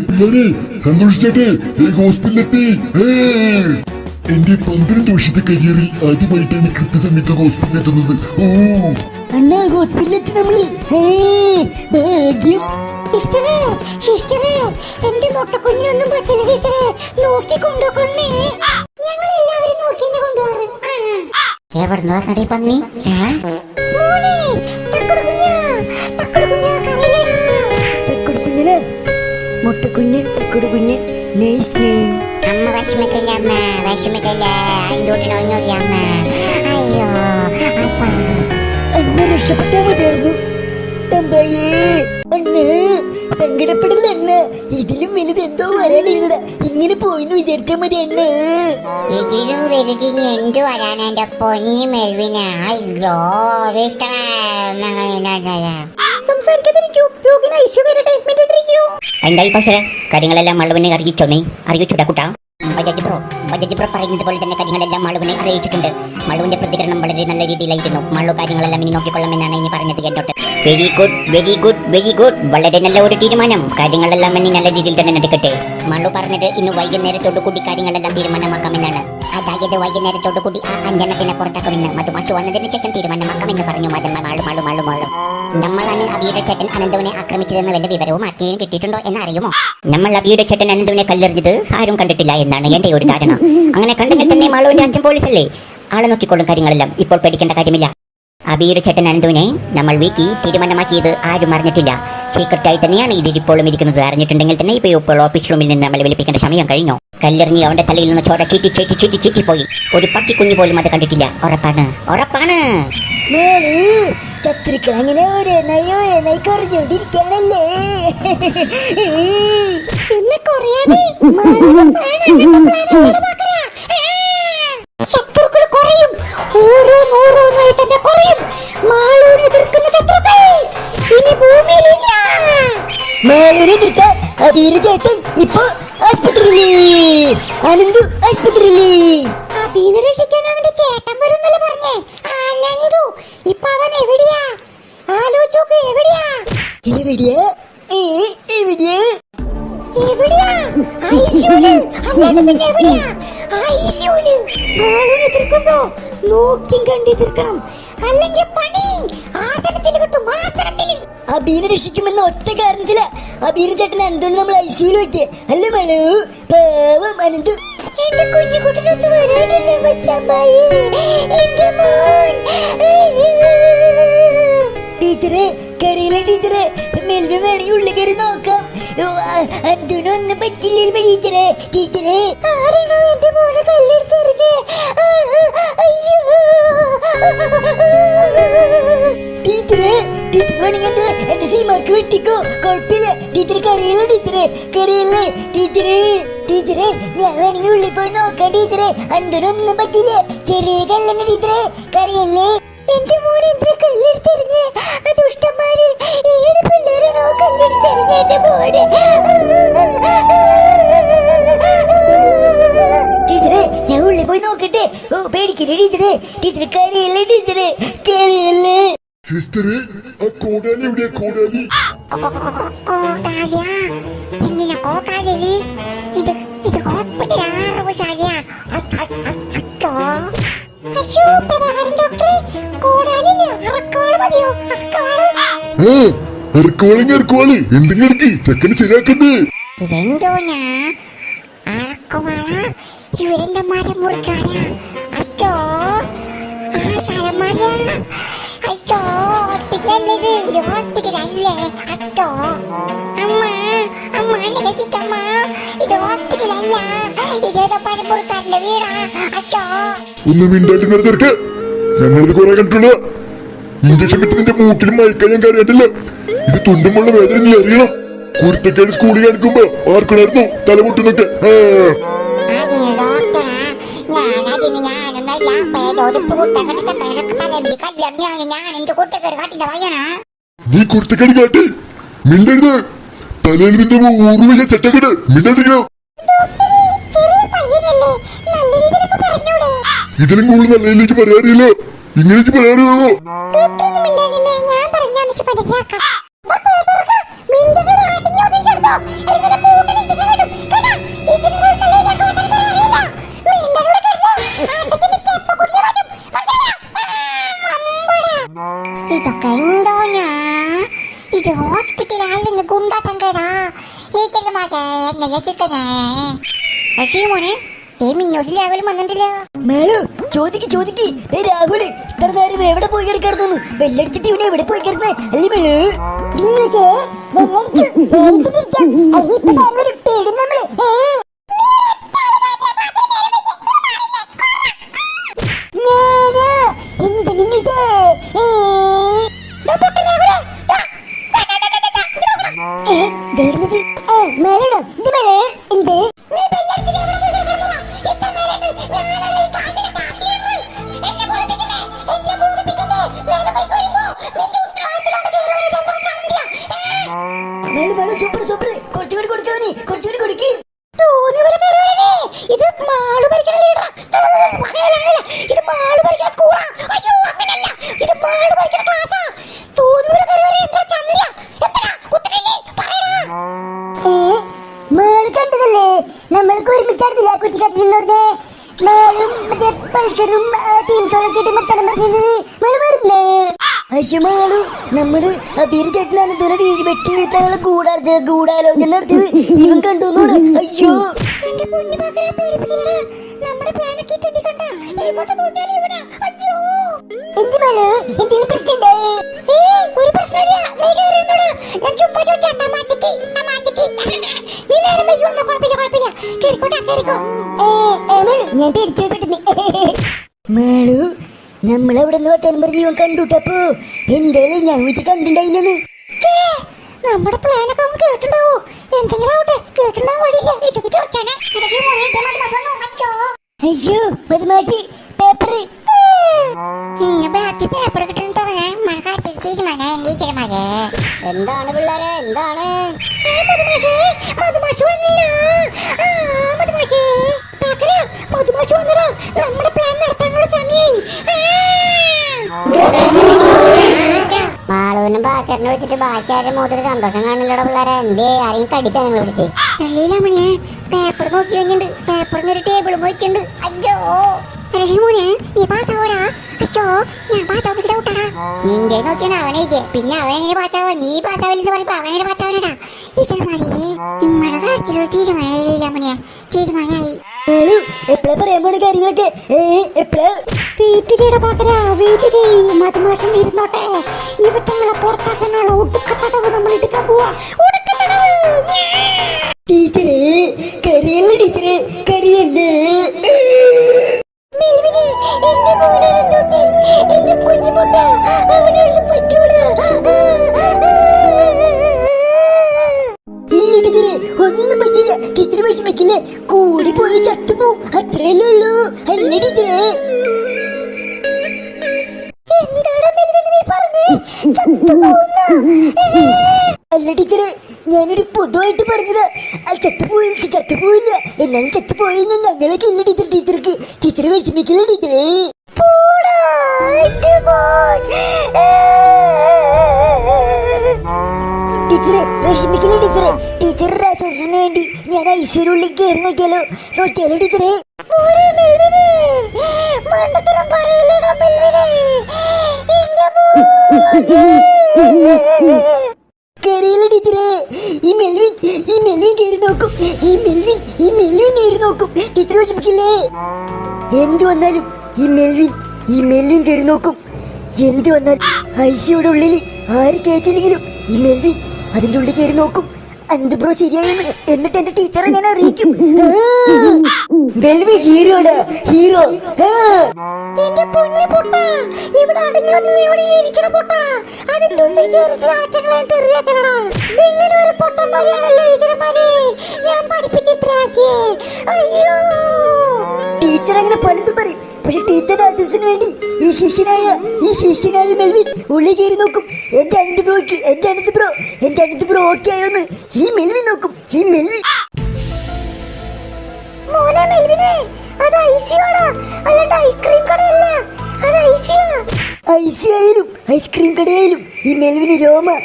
പിള്ളേരെ സന്തോഷിച്ചേട്ടെ, ഹോസ്പിറ്റലിലെത്തി. എന്റെ 12 വർഷത്തെ കരിയറിൽ ആദ്യമായിട്ടാണ് കൃത്യസമയത്ത് ഹോസ്പിറ്റലിൽ എത്തുന്നത്. അണ്ണാ ഹോസ്പിറ്റലിലെത്തി നമ്മള്. ഭാഗ്യം. സിസ്റ്ററെ, എന്റെ മുട്ടക്കുഞ്ഞിനൊന്നും പറ്റില്ല സിസ്റ്ററെ. നോക്കി കൊണ്ടുപോകണേ. ഞങ്ങൾ എല്ലാവരും നോക്കി തന്നെ കൊണ്ടുപോകാറ്. എവിടുന്ന് പറഞ്ഞേ പന്നി? മുട്ടക്കുഞ്ഞ്, തക്കുടുകുഞ്ഞ്, നൈസ് നെയിം. അമ്മ വിഷമിക്കില്ല, അന്തോട്ടിനൊന്നുമില്ല അമ്മ. അയ്യോ അപ്പ അന്ന് രക്ഷപ്പെട്ടാ മതിയായിരുന്നു. തമ്പായേ അന്ന് സങ്കടപ്പെടില്ല അന്ന്. ഇതിലും വലുത് എന്തോ വരാനിരുന്നതാ. ഇങ്ങനെ പോയിന്ന് വിചാരിച്ചാ മതി അന്ന്. ഇതിലും വലുതിന് എന്ത് വരാനാ എന്റെ പൊന്നി മെൽവിന. അയ്യോ സംസാരിക്കാതിരിക്കൂ. രോഗിനെ ഐസ്യു വരട്ടെ. എന്തായി പക്ഷേ കാര്യങ്ങളെല്ലാം മളുവിനെ അറിയിച്ചുടാ കുട്ടാ. ബജാജ് ബ്രോ പറയുന്നത് പോലെ തന്നെ കാര്യങ്ങളെല്ലാം മളുവിനെ അറിയിച്ചിട്ടുണ്ട്. മളുവിന്റെ പ്രതികരണം വളരെ നല്ല രീതിയിലായിരുന്നു. മളു കാര്യങ്ങളെല്ലാം ഇനി നോക്കിക്കൊള്ളാമെന്നാണ് ഇനി പറഞ്ഞത് കേട്ടോട്ടെ. Very good. വളരെ നല്ല ഒരു തീരുമാനം. കാര്യങ്ങളെല്ലാം ഇനി നല്ല രീതിയിൽ തന്നെ നടക്കട്ടെ. മളു പറഞ്ഞത് ഇന്ന് വൈകുന്നേരത്തോടു കൂടി കാര്യങ്ങളെല്ലാം തീരുമാനമാക്കാമെന്നാണ്. അതായത് വൈകുന്നേരത്തോടു കൂടി ആ 5 എണ്ണത്തിനെ പുറത്താക്കുമെന്ന് മധുമാഷ് വന്നതിന് ശേഷം തീരുമാനമാക്കാമെന്ന് പറഞ്ഞു. മാളു നമ്മളാണ് അബിയുടെ ചേട്ടൻ അനന്തുവിനെ ആക്രമിച്ചതെന്ന് വല്ല വിവരവും ആർക്കെങ്കിലും കിട്ടിയിട്ടുണ്ടോ എന്ന് അറിയുമോ? നമ്മൾ അബിയുടെ ചേട്ടൻ അനന്തുവിനെ കല്ലെറിഞ്ഞത് ആരും കണ്ടിട്ടില്ല എന്നാണ് എന്റെ ഒരു ധാരണ. അങ്ങനെ കണ്ടെങ്കിൽ തന്നെ മാളുവിന്റെ അച്ഛൻ പോലീസല്ലേ, ആളെ നോക്കിക്കൊള്ളും കാര്യങ്ങളെല്ലാം. ഇപ്പോൾ പേടിക്കേണ്ട കാര്യമില്ല. അബീർ ചേട്ടൻ അനന്തുവിനെ നമ്മൾ വീട്ടിൽ തീരുമാനമാക്കിയത് ആരും അറിഞ്ഞിട്ടില്ല. സീക്രട്ടായി തന്നെയാണ് ഇതിപ്പോഴും ഇരിക്കുന്നത്. അറിഞ്ഞിട്ടുണ്ടെങ്കിൽ തന്നെ ഇപ്പോൾ ഓഫീസ് റൂമിൽ നിന്ന് നമ്മളെ വിളിപ്പിക്കേണ്ട സമയം കഴിഞ്ഞു. കല്ലെറിഞ്ഞ് അവന്റെ തലയിൽ നിന്ന് ചോര ചീറ്റി പോയി. ഒരു പട്ടിക്കുഞ്ഞു പോലും അത് കണ്ടിട്ടില്ല. ഉറപ്പാണ്. ശത്രുക്കൾ അങ്ങനെ ഓരോന്നായി കുറഞ്ഞോണ്ടിരിക്കാണല്ലേ. പിന്നെ കുറയാതെ ശത്രുക്കൾ കുറയും. ഓരോന്നോരോന്നായി തന്നെ കുറയും. മാളൂരിനെ എതിർക്കുന്ന ശത്രുക്കൾ ഇനി ഭൂമിയിലില്ല. മാളൂരിനെ എതിർക്കാൻ അബീർ ചേട്ടൻ ഇപ്പൊ ആശുപത്രിയിൽ. അനന്തു ആശുപത്രിയിൽ. അബീനെ രക്ഷിക്കാൻ അവന്റെ ചേട്ടൻ വരുന്നല്ലേ പറഞ്ഞേ. അനന്തു ഇപ്പൊ അവൻ എവിടെയാ? ആലോചിച്ചോക്ക്. എവിടെയാ? ഐസിയുല്. അല്ലാതെ പിന്നെ എവിടെയാ? ഐസിയുല്. മാളൂരിനെ എതിർക്കുമ്പോ നോക്കിയും കണ്ടെതിർക്കണം. അല്ലെങ്കിൽ പണി ആസനത്തിൽ കിട്ടും. ആസനത്തിൽ അബീനെ രക്ഷിക്കുമെന്ന ഒറ്റ കാരണത്തില അബീർ ചേട്ടൻ അനന്തുവിനെ നമ്മൾ ഐസിയുൽ വെക്കേ. അല്ല മളു, പാവം അനന്തു. എന്റെ കുഞ്ഞുകുട്ടനൊന്ന് വരാനില്ല മച്ചമ്മായി. എന്റെ മോൻ. ടീച്ചറെ, കരയിലെ ടീച്ചറെ, മെൽവ വേണമെങ്കിൽ ഉള്ളിൽ കയറി നോക്കാം. അനന്തുവിനൊന്നും പറ്റില്ല ടീച്ചറെ. ആരാണോ എന്റെ മോനെ കല്ലെടുത്തെറിഞ്ഞേ? ടീച്ചറെ വേണമെങ്കിൽ എന്റെ സീമാർക്ക് വെട്ടിക്കോ, കുഴപ്പമില്ല. ടീച്ചർ കരയില്ല ടീച്ചറെ. ഞാൻ വേണമെങ്കിൽ ഉള്ളിൽ പോയി നോക്കാം ടീച്ചറെ. അനന്തുവിനൊന്നും പറ്റില്ല. ചെറിയ കല്ലന്നെ ടീച്ചറെ, കരയല്ലേ. എന്റെ മോൻ എന്തിനാ കല്ലെടുത്തെറിഞ്ഞേ? ദുഷ്ടന്മാര് ഏത് പിള്ളേരാണോ കല്ലെടുത്തെറിഞ്ഞ എന്റെ മോനെ? ടീച്ചറെ, ഞാൻ ഉള്ളിൽ പോയി നോക്കട്ടെ. ഓ, പേടിക്കല്ലേ ടീച്ചറെ. കരയല്ലേ. സിസ്റ്ററെ, ആ കോടാലി എവിടെയാ? കോടാലി കോട്ടാലിയാ? എന്തിനാ കോട്ടാലി? ഇത് ഹോസ്പിറ്റൽ ആറുശാലിയാ. അച്ചോ പ്രഭാകരൻ ഡോക്ടറെ, കോടാലില്ല, അറക്കവാള് മതിയോ? ഇറക്കുവാളി എന്തെങ്കിലും എടുക്കി ചെക്കന് ശരിയാക്കണ്ടേ? ഇതെന്തോ ഞാൻ അറക്കുവാള. ഇവരെന്താ മരം മുറിക്കാനാ? അച്ചോ ആശാരന്മാരാ. അച്ചോ ഹോസ്പിറ്റലല്ലേ ഇത് ഹോസ്പിറ്റലല്ലേ? അച്ചോ അമ്മ എന്നെ രക്ഷിക്കമ്മ. ഇത് ഹോസ്പിറ്റലല്ല, ഇതേതോ പരമ്പുറക്കാരന്റെ വീടാ. അച്ചോ ഒന്ന് മിണ്ടാട്ടി നിർത്തിർക്ക്. ഞങ്ങളിത് കുറെ കണ്ടിട്ടുള്ള ഇഞ്ചക്ഷൻ വെച്ച് നിന്റെ മൂക്കിലും മയക്കാൻ ഞാൻ കറിയാട്ടില്ല. ഇത് തുണ്ടുമുള്ള വേദന നീ അറിയണം. കുരുത്തക്കേട് സ്കൂളിൽ കാണിക്കുമ്പോ ആർക്കണായിരുന്നു തലമുട്ടുന്നൊക്കെ. ഡോക്ടറാ, ഞാനൊന്നല്ല. പേരൊരുപ്പ് കുട്ടക്കെട്ട് ചക്കരക്ക് തലമുടി കല്യാണം ഞാൻ എന്റെ കുട്ടക്കേട് കാട്ടിന്റെ വയ്യണ. നീ കുരുത്തക്കേട് കാട്ടി മിണ്ടരുത്. തലയിൽ നിന്റെ ഊറുവില്ല ചട്ടക്കെട്ട് മിണ്ടാതിരിക്കണോ? ചെറിയ പയ്യനല്ലേ, നല്ല രീതിയിലൊക്കെ പറഞ്ഞൂടെ? ഇതിലും കൂടുതൽ നല്ലതിലേക്ക് പറയാറില്ല. ഇങ്ങനെയൊക്കെ പറയാറുള്ളൂ. ഡോക്ടറൊന്നും മിണ്ടാതിരുന്നേ, ഞാൻ പറഞ്ഞാൽ മനസ്സിലാക്കാം. ഇതൊക്കെ എന്തോ ഇത് ഹോസ്പിറ്റലാണെങ്കിൽ ഗുണ്ടാക്കാൻ കയറാ. ഈറ്റല് മാറ്റേ എന്നെ രക്ഷിക്കണേ. പക്ഷേ മോനെ മിന്നൊരു ലെവൽ വന്നിട്ടില്ല. മേളു, ചോദിക്ക്. രാഹുല് ഇത്ര നേരം എവിടെ പോയി കിടക്കായിരുന്നു? ബെല്ലടിച്ചിട്ട് ഇവനെ എവിടെ പോയി കിടന്നേ? അല്ലേ മേളു? സൂപ്പർ കുറച്ചുകൂടി കൊടുക്കി. ഇത് മാള് ഭരിക്കണ ലീഡറാ. ഇത് മാള് ഭരിക്കണ സ്കൂളാ. അയ്യോ അങ്ങനല്ല, ഇത് മാള് ഭരിക്കണ ക്ലാസ്സാ. മേള് കണ്ടതല്ലേ? നമ്മൾക്ക് ഒരുമിച്ചായിരുന്നില്ല കുറ്റിക്കാട്ടിൽ പറഞ്ഞേ. മേളും മറ്റേ പൾസറും ടീംസോളൊക്കെ നിർത്തണം പറഞ്ഞത് മേള് വരുന്നേ. പക്ഷെ മേളു നമ്മള് അബീർ ചേട്ടനാണ് ദൂരെ വെട്ടി വീഴ്ത്താനുള്ള ഗൂഢാലോചന നടത്തിയത് ഇവൻ കണ്ടു. അയ്യോ എന്റെ പൊന്നു മകളെ പേടിപ്പിക്കണ്ട. നമ്മുടെ നമ്മുടെ പ്ലാനൊക്കെ തെറ്റിക്കണ്ട. ഇവിടെ നോക്കിയാൽ ഇവനാ. അയ്യോ എന്ത് മോള്, എന്തെങ്കിലും പ്രശ്നമുണ്ടോ? ഒരു പ്രശ്നമില്ല, നീ കേറിയിരുന്നോടാ. ഞാൻ ചുമ്മാ ചോദിച്ചാ, തമാശക്ക് തമാശക്ക്. നീ നേരം വൈകി വന്നോ, കുഴപ്പമില്ല കുഴപ്പമില്ല. കേറിക്കോട്ടാ കേറിക്കോ. ഞാൻ പേടിച്ചു പെട്ടെന്ന്. മാളു, നമ്മളവിടെ നിന്ന് വർത്താനം പറഞ്ഞ് ഇവൻ കണ്ടുട്ടപ്പോ എന്തായാലും ഞാൻ വീട്ടിൽ കണ്ടിണ്ടായില്ലെന്ന്. നമ്മുടെ പ്ലാനൊക്കെ അവൻ കേട്ടിണ്ടാവോ? എന്തെങ്കിലും ആവട്ടെ, കേട്ടിണ്ടാവാൻ വഴിയില്ല. ഇതൊക്കെ ചോദിക്കാനാ. അയ്യോ മധുമാഷി, പേപ്പർ പേപ്പർ കിട്ടുന്ന തുടങ്ങാൻ മഴക്കാലത്തിൽ തീരുമാനം മകേ. എന്താണ് പിള്ളേരെ, എന്താണ്? മധുമാഷി വന്നില്ല. മധുമാഷി മധുമാഷി വന്നടാ. നമ്മുടെ പ്ലാൻ നടത്താനുള്ള സമയായി. മാളൂനും ബാക്കറിനെ വിളിച്ചിട്ട് ബാക്കി ആരും മുതൽ സന്തോഷം കാണില്ലടോ പിള്ളേരെ. എന്തേ, ആരെങ്കിലും കടിച്ചാ നിങ്ങൾ വിളിച്ച്? മണിയെ പേപ്പർ നോക്കി കഴിഞ്ഞിട്ടുണ്ട്. പേപ്പറിന് ഒരു ടേബിളും വെച്ചിട്ടുണ്ട്. അയ്യോ മോനെ, നീ പാസ്സാവോടാ? അയ്യോ ഞാൻ പാസ്സാവുന്ന വിട്ടടാ. നിന്റെ നോക്കിയാണ് അവനെഴുതിയെ. പിന്നെ അവനെങ്ങനെ പാസ്സാവാ? നീ പാസ്സാവില്ലെന്ന് പറയുമ്പോ അവനെങ്ങനെ പാസ്സാവനടാ? ഈശ്വരന്മാരെ, മഴ കാര്യത്തിലൊരു തീരുമാനമില്ല മണിയെ. തീരുമാനമായി. എപ്പോഴാ പറയാൻ പോണ കാര്യങ്ങളൊക്കെ? എപ്പോഴാ? വീട്ടിൽ ചെയ്യട പാക്കരാ, വീട്ടിൽ ചെയ്യും. മധുമാഷം ഇരുന്നോട്ടെ. ഇവറ്റങ്ങളെ പുറത്താക്കാനുള്ള ഒടുക്കത്തടവ് നമ്മൾ എടുക്കാൻ പോവാ. ഒടുക്കത്തടവ്. ടീച്ചറേ, കറിയല്ലേ ടീച്ചറേ, കറിയല്ലേ? മെൽവിനെ, എന്റെ മോനെന്തൊക്കെ, എന്റെ കുഞ്ഞുമുട്ട, അവനൊന്നും പറ്റൂടാ. ഇല്ല ടീച്ചറേ, ഒന്നും പറ്റില്ല. ടീച്ചർ വിഷമിക്കില്ലേ? കൂടി പോയി ചത്തുപോവും, അത്രയല്ലേ ഉള്ളൂ. അല്ലേ ടീച്ചറേ? എന്താണ് മെൽവിനെ നീ പറഞ്ഞേ? ചത്തുപോകുന്ന? അല്ല ടീച്ചറെ, ഞാനൊരു പൊതുവായിട്ട് പറഞ്ഞത്. ചത്തുപോയില്ല. എന്നാലും ചത്തുപോയി ഞങ്ങളൊക്കെ ഇല്ല ടീച്ചർ. ടീച്ചർ വിഷമിക്കില്ല ടീച്ചറേ. ടീച്ചറെ വിഷമിക്കില്ല ടീച്ചറെ. ടീച്ചറുടെ ആശ്വാസത്തിന് വേണ്ടി ഞാൻ ഐശ്വര്യമുള്ളിൽ കയറി നോക്കിയാലോ ടീച്ചറെ? മണ്ടത്തരം പറയില്ലടാ മെൽവിനെ. കയറിയില്ല ടീച്ചറെ. ഈ മെൽവിൻ കയറി നോക്കും. ഈ മെൽവിൻ കയറി നോക്കും. ടീച്ചർ വിഷമിക്കില്ലേ? എന്തു വന്നാലും ഈ മെൽവിൻ കയറി നോക്കും. എന്തു വന്നാലും ഐസിയുടെ ഉള്ളിൽ ആര് കേട്ടില്ലെങ്കിലും ഈ മെൽവിൻ അതിന്റെ ഉള്ളിൽ കയറി നോക്കും. അന്ത് ബ്രോ ശരിയായെന്ന്. എന്നിട്ട് എന്റെ ടീച്ചറെ ഞാൻ അറിയിക്കും. മെൽവിൻ ഹീറോടാ, ഹീറോ. എന്റെ പൊന്നു പൊട്ട, ഇവിടെ അടങ്ങി ഇരിക്കണ പൊട്ട. അതിന്റെ ഉള്ളിൽ കയറിയിട്ട് ആറ്റങ്ങളെ തെറിയാക്കലടാ. ഇങ്ങനെ ഒരു പൊട്ടൻ മതിയാണല്ലോ ഈശ്വരന്മാരെ. ഞാൻ പഠിപ്പിച്ചിത്രയാക്കിയേ. അയ്യോ ടീച്ചർ അങ്ങനെ പലതും പറയും. പക്ഷെ ടീച്ചറുടെ ആശ്വാസത്തിന് വേണ്ടി ഈ ശിഷ്യനായ മെൽവിൻ ഉള്ളിൽ കയറി നോക്കും. എന്റെ അനന്ത് ബ്രോ ഓക്കെ ആയോന്ന് ഈ മെൽവിൻ നോക്കും. ഈ മെൽവിൻ മോനെ മെൽവിനെ, അത് ഐസിയോടാ, അല്ലാണ്ട് ഐസ്ക്രീം കടയല്ല. അത് ഐസിയോ. ഐസി ആയാലും ഐസ്ക്രീം കടയായാലും ഈ മെൽവിന് രോമം.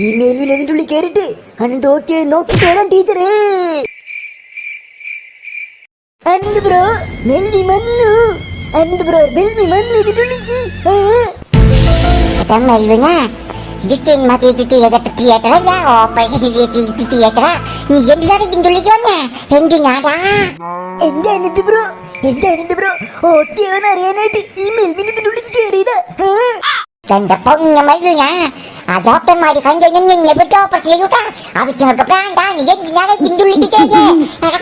ഈ മെൽവിൻ അതിന്റെ ഉള്ളിൽ കയറിട്ട് അനന്ത് ഓക്കെ നോക്കിട്ട് വരാം ടീച്ചറേ. അനന്ത് ബ്രോ മെൽവിൻ വന്നു. ഇതിന്റെ ഉള്ളിലേക്ക്. മെൽവിനെ, ഇത് സിനിമ തിയേറ്ററല്ല, ഓപ്പറേഷൻ തിയേറ്ററാ. നീ എന്തിനാണ് ഇതിന്റെ ഉള്ളിലേക്ക് വന്നേ? എന്തിനാടാ? എന്റെ അനന്ത് ബ്രോ ഓക്കെ ആണെന്ന് അറിയാനായിട്ട് ഈ മെൽവിൻ ഇതിന്റെ ഉള്ളിലേക്ക് കയറിയതാ. എന്റെ പൊന്നു മെൽവിനെ, ആ ഡോക്ടർമാര് കണ്ടു നിന്നെ പിടിച്ച് ഓപ്പറേഷൻ ചെയ്യൂട്ടാ. അവർക്ക് പ്രാന്താ. നീ എന്തിനാണ് ഇതിന്റെ ഉള്ളിലേക്ക് കയറിയേ?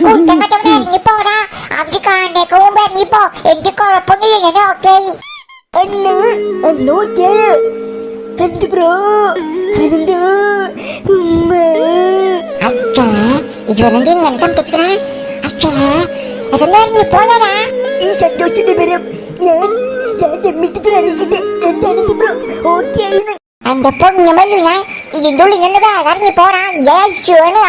കൂട്ടം കട്ടവനെ ഇറങ്ങിപ്പോടാ. അവര് കാണേക്ക് മുമ്പ് ഇറങ്ങിപ്പോ. എനിക്ക് കുഴപ്പമൊന്നുമില്ല, ഞാൻ ഓക്കെ. അനന്ത് ബ്രോ, അച്ഛാ, ഇവനെന്ത് ഇങ്ങനെ സംതൃപ്തനാ? അച്ഛാ, അതൊന്നും ഇറങ്ങിപ്പോയടാ. ഈ സന്തോഷത്തിന്റെ പേരും ഞാൻ ജമ്മിട്ട് അറിയിക്കട്ടെ. എന്റെ അനന്ത് ബ്രോ ഓക്കെ ആയിന്ന്. എന്റെ പൊന്നു മെൽവിനെ, ഇതിന്റെ ഉള്ളിൽ നിന്ന് വേഗം ഇറങ്ങിപ്പോടാ.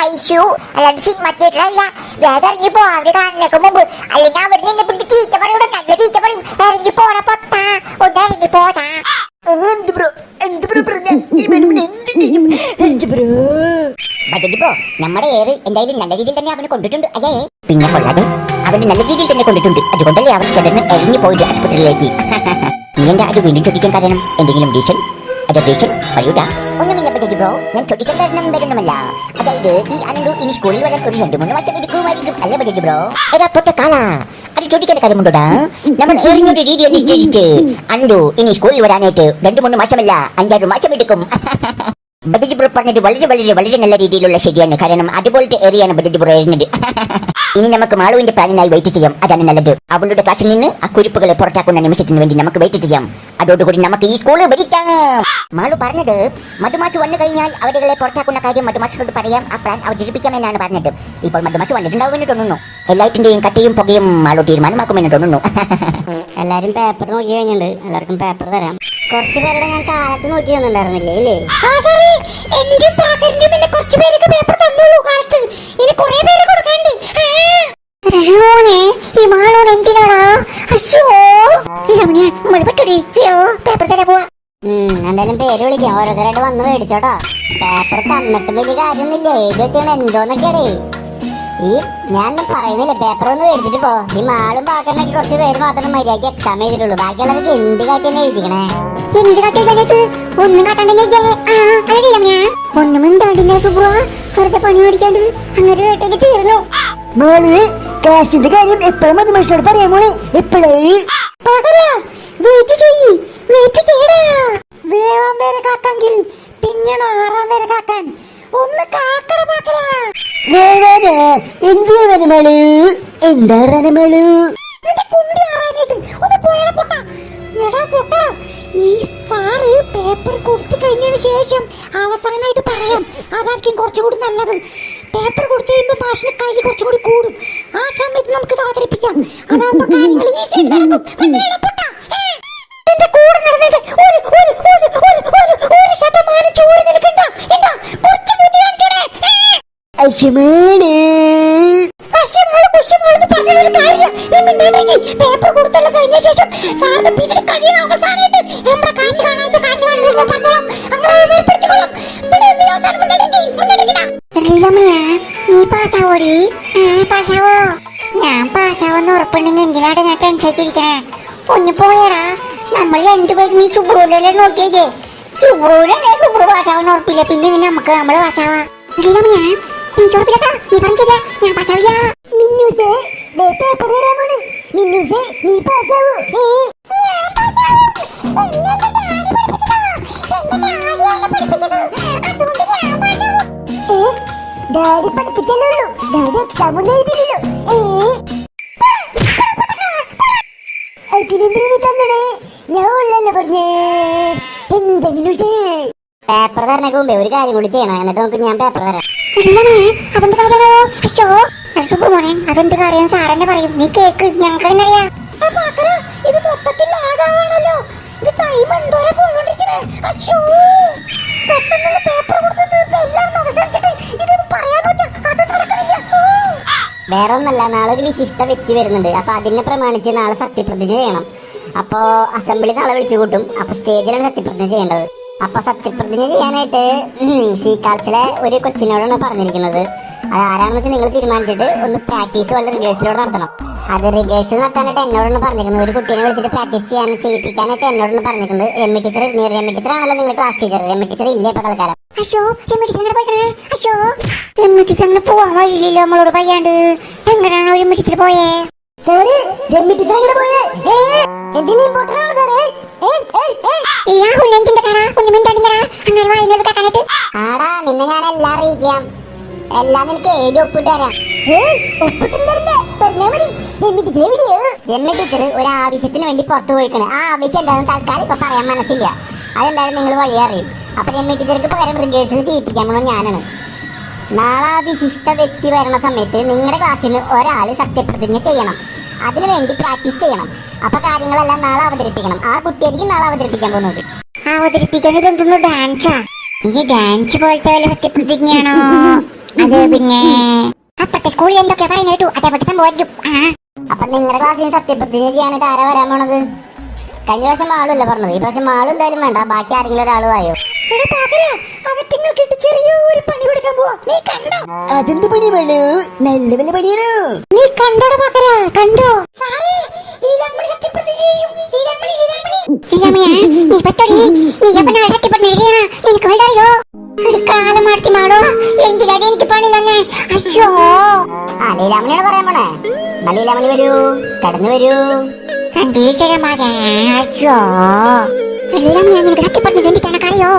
ഐസ്യു അല്ലാണ്ട് സിനിമ തിയേറ്ററല്ല. വേഗം ഇറങ്ങിപ്പോ. അവര് കാണുന്നേക്ക് മുമ്പ്. അല്ലെങ്കിൽ അവർ നിന്നെ പിടിച്ച് ചീത്ത പറയൂടെ. നല്ല ചീത്ത പറയും. ഇറങ്ങിപ്പോടാ പൊത്താ. ഒന്ന് ഇറങ്ങിപ്പോടാ. എന്ത് ബ്രോ പറഞ്ഞ ഈ മെൽവിൻ എന്ത് ചെയ്യും? ബജറ്റ് ബ്രോ, നമ്മുടെ ഏറ് എന്തായാലും നല്ല രീതിയിൽ തന്നെ അവന് കൊണ്ടിട്ടുണ്ട് അല്ലേ? പിന്നെ കൊള്ളാതെ അവന് നല്ല രീതിയിൽ തന്നെ കൊണ്ടിട്ടുണ്ട്. അതുകൊണ്ടല്ലേ അവൻ കിടന്ന് എറിഞ്ഞു പോയിട്ട് ആശുപത്രിയിലേക്ക്. നീന്റെ അത് വീണ്ടും ചോദിക്കാൻ കാരണം എന്തെങ്കിലും ഡീഷൻ പറയൂട്ടാ? ഒന്നുമില്ല ബജറ്റ് ബ്രോ, ഞാൻ ചോദിക്കാൻ കാരണം വരുന്നമല്ല. അതായത് ഈ അനന്തു ഇനി സ്കൂളിൽ വരാൻ ഒരു 2-3 വർഷം എടുക്കുമായിരിക്കും അല്ലേ ബജറ്റ് ബ്രോ? എന്നാലും ചോദിക്കേണ്ട കാര്യമുണ്ടോടാ? നമ്മൾ എറിഞ്ഞൊരു രീതി നിശ്ചയിച്ച് അണ്ടു ഇനി സ്കൂളിൽ വരാനായിട്ട് 2-3 മാസമല്ല 5-6 മാസം എടുക്കും. ബജറ്റ് ബ്രോ പറഞ്ഞത് വളരെ വളരെ വളരെ നല്ല രീതിയിലുള്ള ശരിയാണ്. കാരണം അതുപോലത്തെ ഏറിയാണ് ബജറ്റ് ബ്രോ എറിഞ്ഞത്. ഇനി നമുക്ക് മാളുവിന്റെ പ്ലാനിനായി വെയിറ്റ് ചെയ്യാം. അതാണ് നല്ലത്. അവളുടെ ക്ലാസ്സിൽ നിന്ന് ആ കുരിപ്പുകളെ പുറത്താക്കുന്ന നിമിഷത്തിന് വേണ്ടി നമുക്ക് വെയിറ്റ് ചെയ്യാം. അതോടുകൂടി നമുക്ക് ഈ സ്കൂള് ഭരിക്കാം. മാളു പറഞ്ഞത് മധുമാസ് വന്നു കഴിഞ്ഞാൽ അവരുകളെ പുറത്താക്കുന്ന കാര്യം മധുമാസിനോട് പറയാം. ആ പ്ലാൻ അവതരിപ്പിക്കാമെന്നാണ് പറഞ്ഞത്. ഇപ്പോൾ മധുമാസ് വന്നിട്ടുണ്ടാവുമെന്ന് തോന്നുന്നു. എല്ലാറ്റിന്റെയും കട്ടയും പുകയും മാളു തീരുമാനമാക്കുമെന്ന് തോന്നുന്നു. എല്ലാരും പേപ്പർ നോക്കി കഴിഞ്ഞിട്ടുണ്ട്. എല്ലാവർക്കും പേപ്പർ തരാം. കുറച്ച് പേരുടെ ഞാൻ കാലത്ത് നോക്കി വന്നിട്ടുണ്ടായിരുന്നില്ലേ ഇല്ലേ? കുറച്ച് പേർക്ക് പേപ്പർ തന്നുള്ളൂ കാലത്ത്. ഇനി കുറെ പേര് കൊടുക്കാണ്ട്. ഈ മാളോട് എന്തിനാടാ? പേപ്പർ തരാ പോവാ. എന്തായാലും പേര് വിളിക്കാം. ഓരോരുത്തരായിട്ട് വന്ന് മേടിച്ചോട്ടോ. പേപ്പർ തന്നിട്ട് വലിയ കാര്യമൊന്നുമില്ല. എഴുതി വെച്ചാൽ എന്തോന്നൊക്കെയാടേ. ഈ ഞാൻ പറയുന്നില്ല, പേപ്പർ ഒന്ന് മേടിച്ചിട്ട് പോ. ഈ മാളും പാക്കറിനൊക്കെ കുറച്ച് പേര് മാത്രം മര്യാദയ്ക്ക് എക്സാം ചെയ്തിട്ടുള്ളൂ. ബാക്കിയുള്ളവർക്ക് എന്ത് കാട്ടിയാണ് എഴുതിക്കണേ? എന്ത് കാട്ടിട്ട് ഒന്നും കാട്ടാണ്ടെങ്കിൽ ഒന്നും എന്താണ്ടില്ല സുബ്ര. വെറുതെ പണി മേടിക്കാണ്ട് അങ്ങനെ കേട്ടേക്ക് തീർന്നു. മാളു ക്ലാസിന്റെ കാര്യം എപ്പോഴും മധുമാഷോട് പറയാൻ മോളെ. എപ്പോഴേ വെയിറ്റ് ചെയ്യ്, വെയിറ്റ് ചെയ്യടാ. വേവാൻ പേരെ കാക്കെങ്കിൽ പിന്നീട് 6ാം പേരെ കാക്കാൻ ഒന്ന് കാക്കട പാക്കല. വേവാനാ എന്ത് വേവാന മാളു? എന്താ മാളു? കുണ്ടി ആറാനായിട്ട് ഒന്ന് പോയാ പൊട്ട. എടാ പൊട്ട, ഈ സാറ് പേപ്പർ കൊടുത്തു കഴിഞ്ഞതിന് ശേഷം അവസാനമായിട്ട് പറയാം. അതായിരിക്കും കുറച്ചുകൂടി നല്ലത്. പേപ്പർ കൊടുത്തു കഴിയുമ്പോൾ മാഷിന് കൈ കുറച്ചുകൂടി കൂടും. ആ സമയത്ത് നമുക്ക് അവതരിപ്പിക്കാം. അതാകുമ്പോ കാര്യങ്ങൾ ഈസി ആയിട്ട് നടക്കും. എന്റെ കൂടെ നടന്നിട്ട് ഒരു ശതമാനം ചൂട് നിൽക്കണ്ട. എന്താ കുറച്ച് ബുദ്ധി കാണിച്ചൂടെ? പേപ്പർ കൊടുത്തല്ലോ കഴിഞ്ഞ ശേഷം സാറിന് പിന്നീട് കഴിയുന്ന അവസാനമായിട്ട് നമ്മുടെ കാശ് കാണാത്ത കാശ് കാണുന്ന പറഞ്ഞോളാം. അങ്ങനെ ഏർപ്പെടുത്തിക്കൊള്ളാം. നീ പാസ്സാവോടി? പാസ്സാവോ? ഞാൻ പാസ്സാവെന്ന് ഉറപ്പുണ്ടെങ്കിൽ എന്തിനാണ് ഞാൻ ടെൻഷനായിട്ടിരിക്കണേ? ഒന്ന് പോയടാ. നമ്മൾ രണ്ടുപേരും ഈ സുബ്രൂലല്ലേ നോക്കിയേ. സുബ്രു പാസ്സാവെന്ന് ഉറപ്പില്ല. പിന്നെ ഇങ്ങനെ നമുക്ക് നമ്മള് പാസ്സാവാ. നീ ഉറപ്പില്ലട്ടാ. നീ പറഞ്ഞില്ല ഞാൻ പാസ്സാവില്ല. മിന്നൂസേ പേപ്പർ തരാമാണ്. മിന്നൂസേ നീ പാസ്സാവൂ. ഡാഡി പഠിപ്പിച്ചല്ലേ ഉള്ളൂ. ഡാഡി എക്സാം ഒന്നും എഴുതില്ലല്ലോ. ഞാൻ ഉള്ളല്ലേ പറഞ്ഞേ. എന്താ മിന്നൂസേ? പേപ്പർ തരണക്ക് മുമ്പേ ഒരു കാര്യം കൂടി ചെയ്യണം. എന്നിട്ട് നമുക്ക് ഞാൻ പേപ്പർ തരാം. അതെന്ത് കാര്യമാണോ? അയ്യോ സുബ്രമോനെ, അതെന്ത് കാര്യം സാറന്നെ പറയും. നീ കേക്ക്, ഞങ്ങൾക്ക് തന്നെ അറിയാം. ഇത് മൊത്തത്തിൽ ആകാവാണല്ലോ. ഇത് ടൈം എന്തോരം പോയിക്കൊണ്ടിരിക്കണേ. അയ്യോ പെട്ടെന്ന് പേപ്പർ കൊടുത്ത് എല്ലാം അവസാനിച്ചിട്ട് ഇതൊന്നും പറയാന്ന് വെച്ചാൽ അത് നടക്കണില്ല. വേറെ ഒന്നല്ല, നാളെ ഒരു വിശിഷ്ട വ്യക്തി വരുന്നുണ്ട്. അപ്പൊ അതിനെ പ്രമാണിച്ച് നാളെ സത്യപ്രതിജ്ഞ ചെയ്യണം. അപ്പോ അസംബ്ലി നാളെ വിളിച്ചു കൂട്ടും. അപ്പൊ സ്റ്റേജിലാണ് സത്യപ്രതിജ്ഞ ചെയ്യേണ്ടത്. അപ്പൊ സത്യപ്രതിജ്ഞ ചെയ്യാനായിട്ട് സീകാൾസിലെ ഒരു കൊച്ചിനോടാണ് പറഞ്ഞിരിക്കുന്നത്. അത് ആരാണെന്ന് വെച്ചാൽ നിങ്ങൾ തീരുമാനിച്ചിട്ട് ഒന്ന് പ്രാക്ടീസ് വല്ല റിഹേഴ്സലോട് നടത്തണം. അത് റിഹേഴ്സൽ നടത്താനായിട്ട് എന്നോടാണ് പറഞ്ഞിരിക്കുന്നത്. ഒരു കുട്ടീനെ വിളിച്ചിട്ട് പ്രാക്ടീസ് ചെയ്യിപ്പിക്കാനായിട്ട് എന്നോടാണ് പറഞ്ഞിരിക്കുന്നത്. രമ്യ ടീച്ചർ ആണല്ലോ നിങ്ങൾ ക്ലാസ് ടീച്ചർ. രമ്യ ടീച്ചർ ഇല്ലേ ഇപ്പൊ തൽക്കാലം? രമ്യ ടീച്ചറിന് പോവാൻ വഴിയില്ലല്ലോ നമ്മളോട് പയ്യാണ്ട്. എങ്ങനെയാണോ രമ്യ ടീച്ചർ പോയേ? ആടാ നിന്നെ ഞാൻ എല്ലാം അറിയിക്കാം. എല്ലാം നിനക്ക് ഏത് ഒപ്പിട്ട് തരാം. രമ്യ ടീച്ചർ ഒരു ആവശ്യത്തിന് വേണ്ടി പുറത്തു പോയിക്കണേ. ആ ആവശ്യം എന്താണെന്ന് തൽക്കാലം ഇപ്പൊ പറയാൻ മനസ്സില്ല. അതെന്തായാലും നിങ്ങൾ വഴി അറിയും. അപ്പൊ രമ്യ ടീച്ചർക്ക് പകരം റിഹേഴ്സൽ ചെയ്യിപ്പിക്കാൻ പോണ ഞാനാണ്. നാളെ ആ വിശിഷ്ട വ്യക്തി വരണ സമയത്ത് നിങ്ങളുടെ ക്ലാസ്സിൽ നിന്ന് ഒരാൾ സത്യപ്രതിജ്ഞ ചെയ്യണം. അതിനുവേണ്ടി പ്രാക്ടീസ് ചെയ്യണം. അപ്പൊ കാര്യങ്ങളെല്ലാം നാളെ അവതരിപ്പിക്കണം. ആ കുട്ടിയായിരിക്കും നാളെ അവതരിപ്പിക്കാൻ പോകുന്നത്. അവതരിപ്പിക്കാൻ ഇതെന്തൊന്നു ഡാൻസാ? ഇനി ഡാൻസ് പോലത്തെ വല്ല സത്യപ്രതിജ്ഞയാണോ? അത് പിന്നെ അപ്പത്തെ സ്കൂളിൽ എന്തൊക്കെയാ പറഞ്ഞു കേട്ടു. അതേപോലെ സംഭവിക്കും. അപ്പൊ നിങ്ങളുടെ ക്ലാസ്സിൽ സത്യപ്രതിജ്ഞ ചെയ്യാനായിട്ട് ആരാ വരാൻ പോണത്? കഴിഞ്ഞ പ്രാവശ്യം മാളല്ല പറഞ്ഞത്. ഈ പ്രാവശ്യം മാളും എന്തായാലും വേണ്ട. ബാക്കി ആരെങ്കിലും ഒരാൾ വായോ. ചെറിയൊരു പണി കൊടുക്കാൻ പോവാ. നീ കണ്ടോ? അതെന്ത് പണി വേണു? നല്ല വല്ല പണിയാണോ? നീ കണ്ടോടാ പകര കണ്ടോ? കാലം മാറ്റി മാടോ. എന്തിനാടി എനിക്ക് പണി തന്നെ? അയ്യോ ലീലാമണിയോട് പറയാൻ പോണേ. ലീലാമണി വരൂ, കടന്നു വരൂ. ടീച്ചറെ മകൻ അയ്യോ എല്ലാം ഞാൻ നിനക്ക് സത്യം പറഞ്ഞത് എന്തിട്ടാണ് അറിയോ?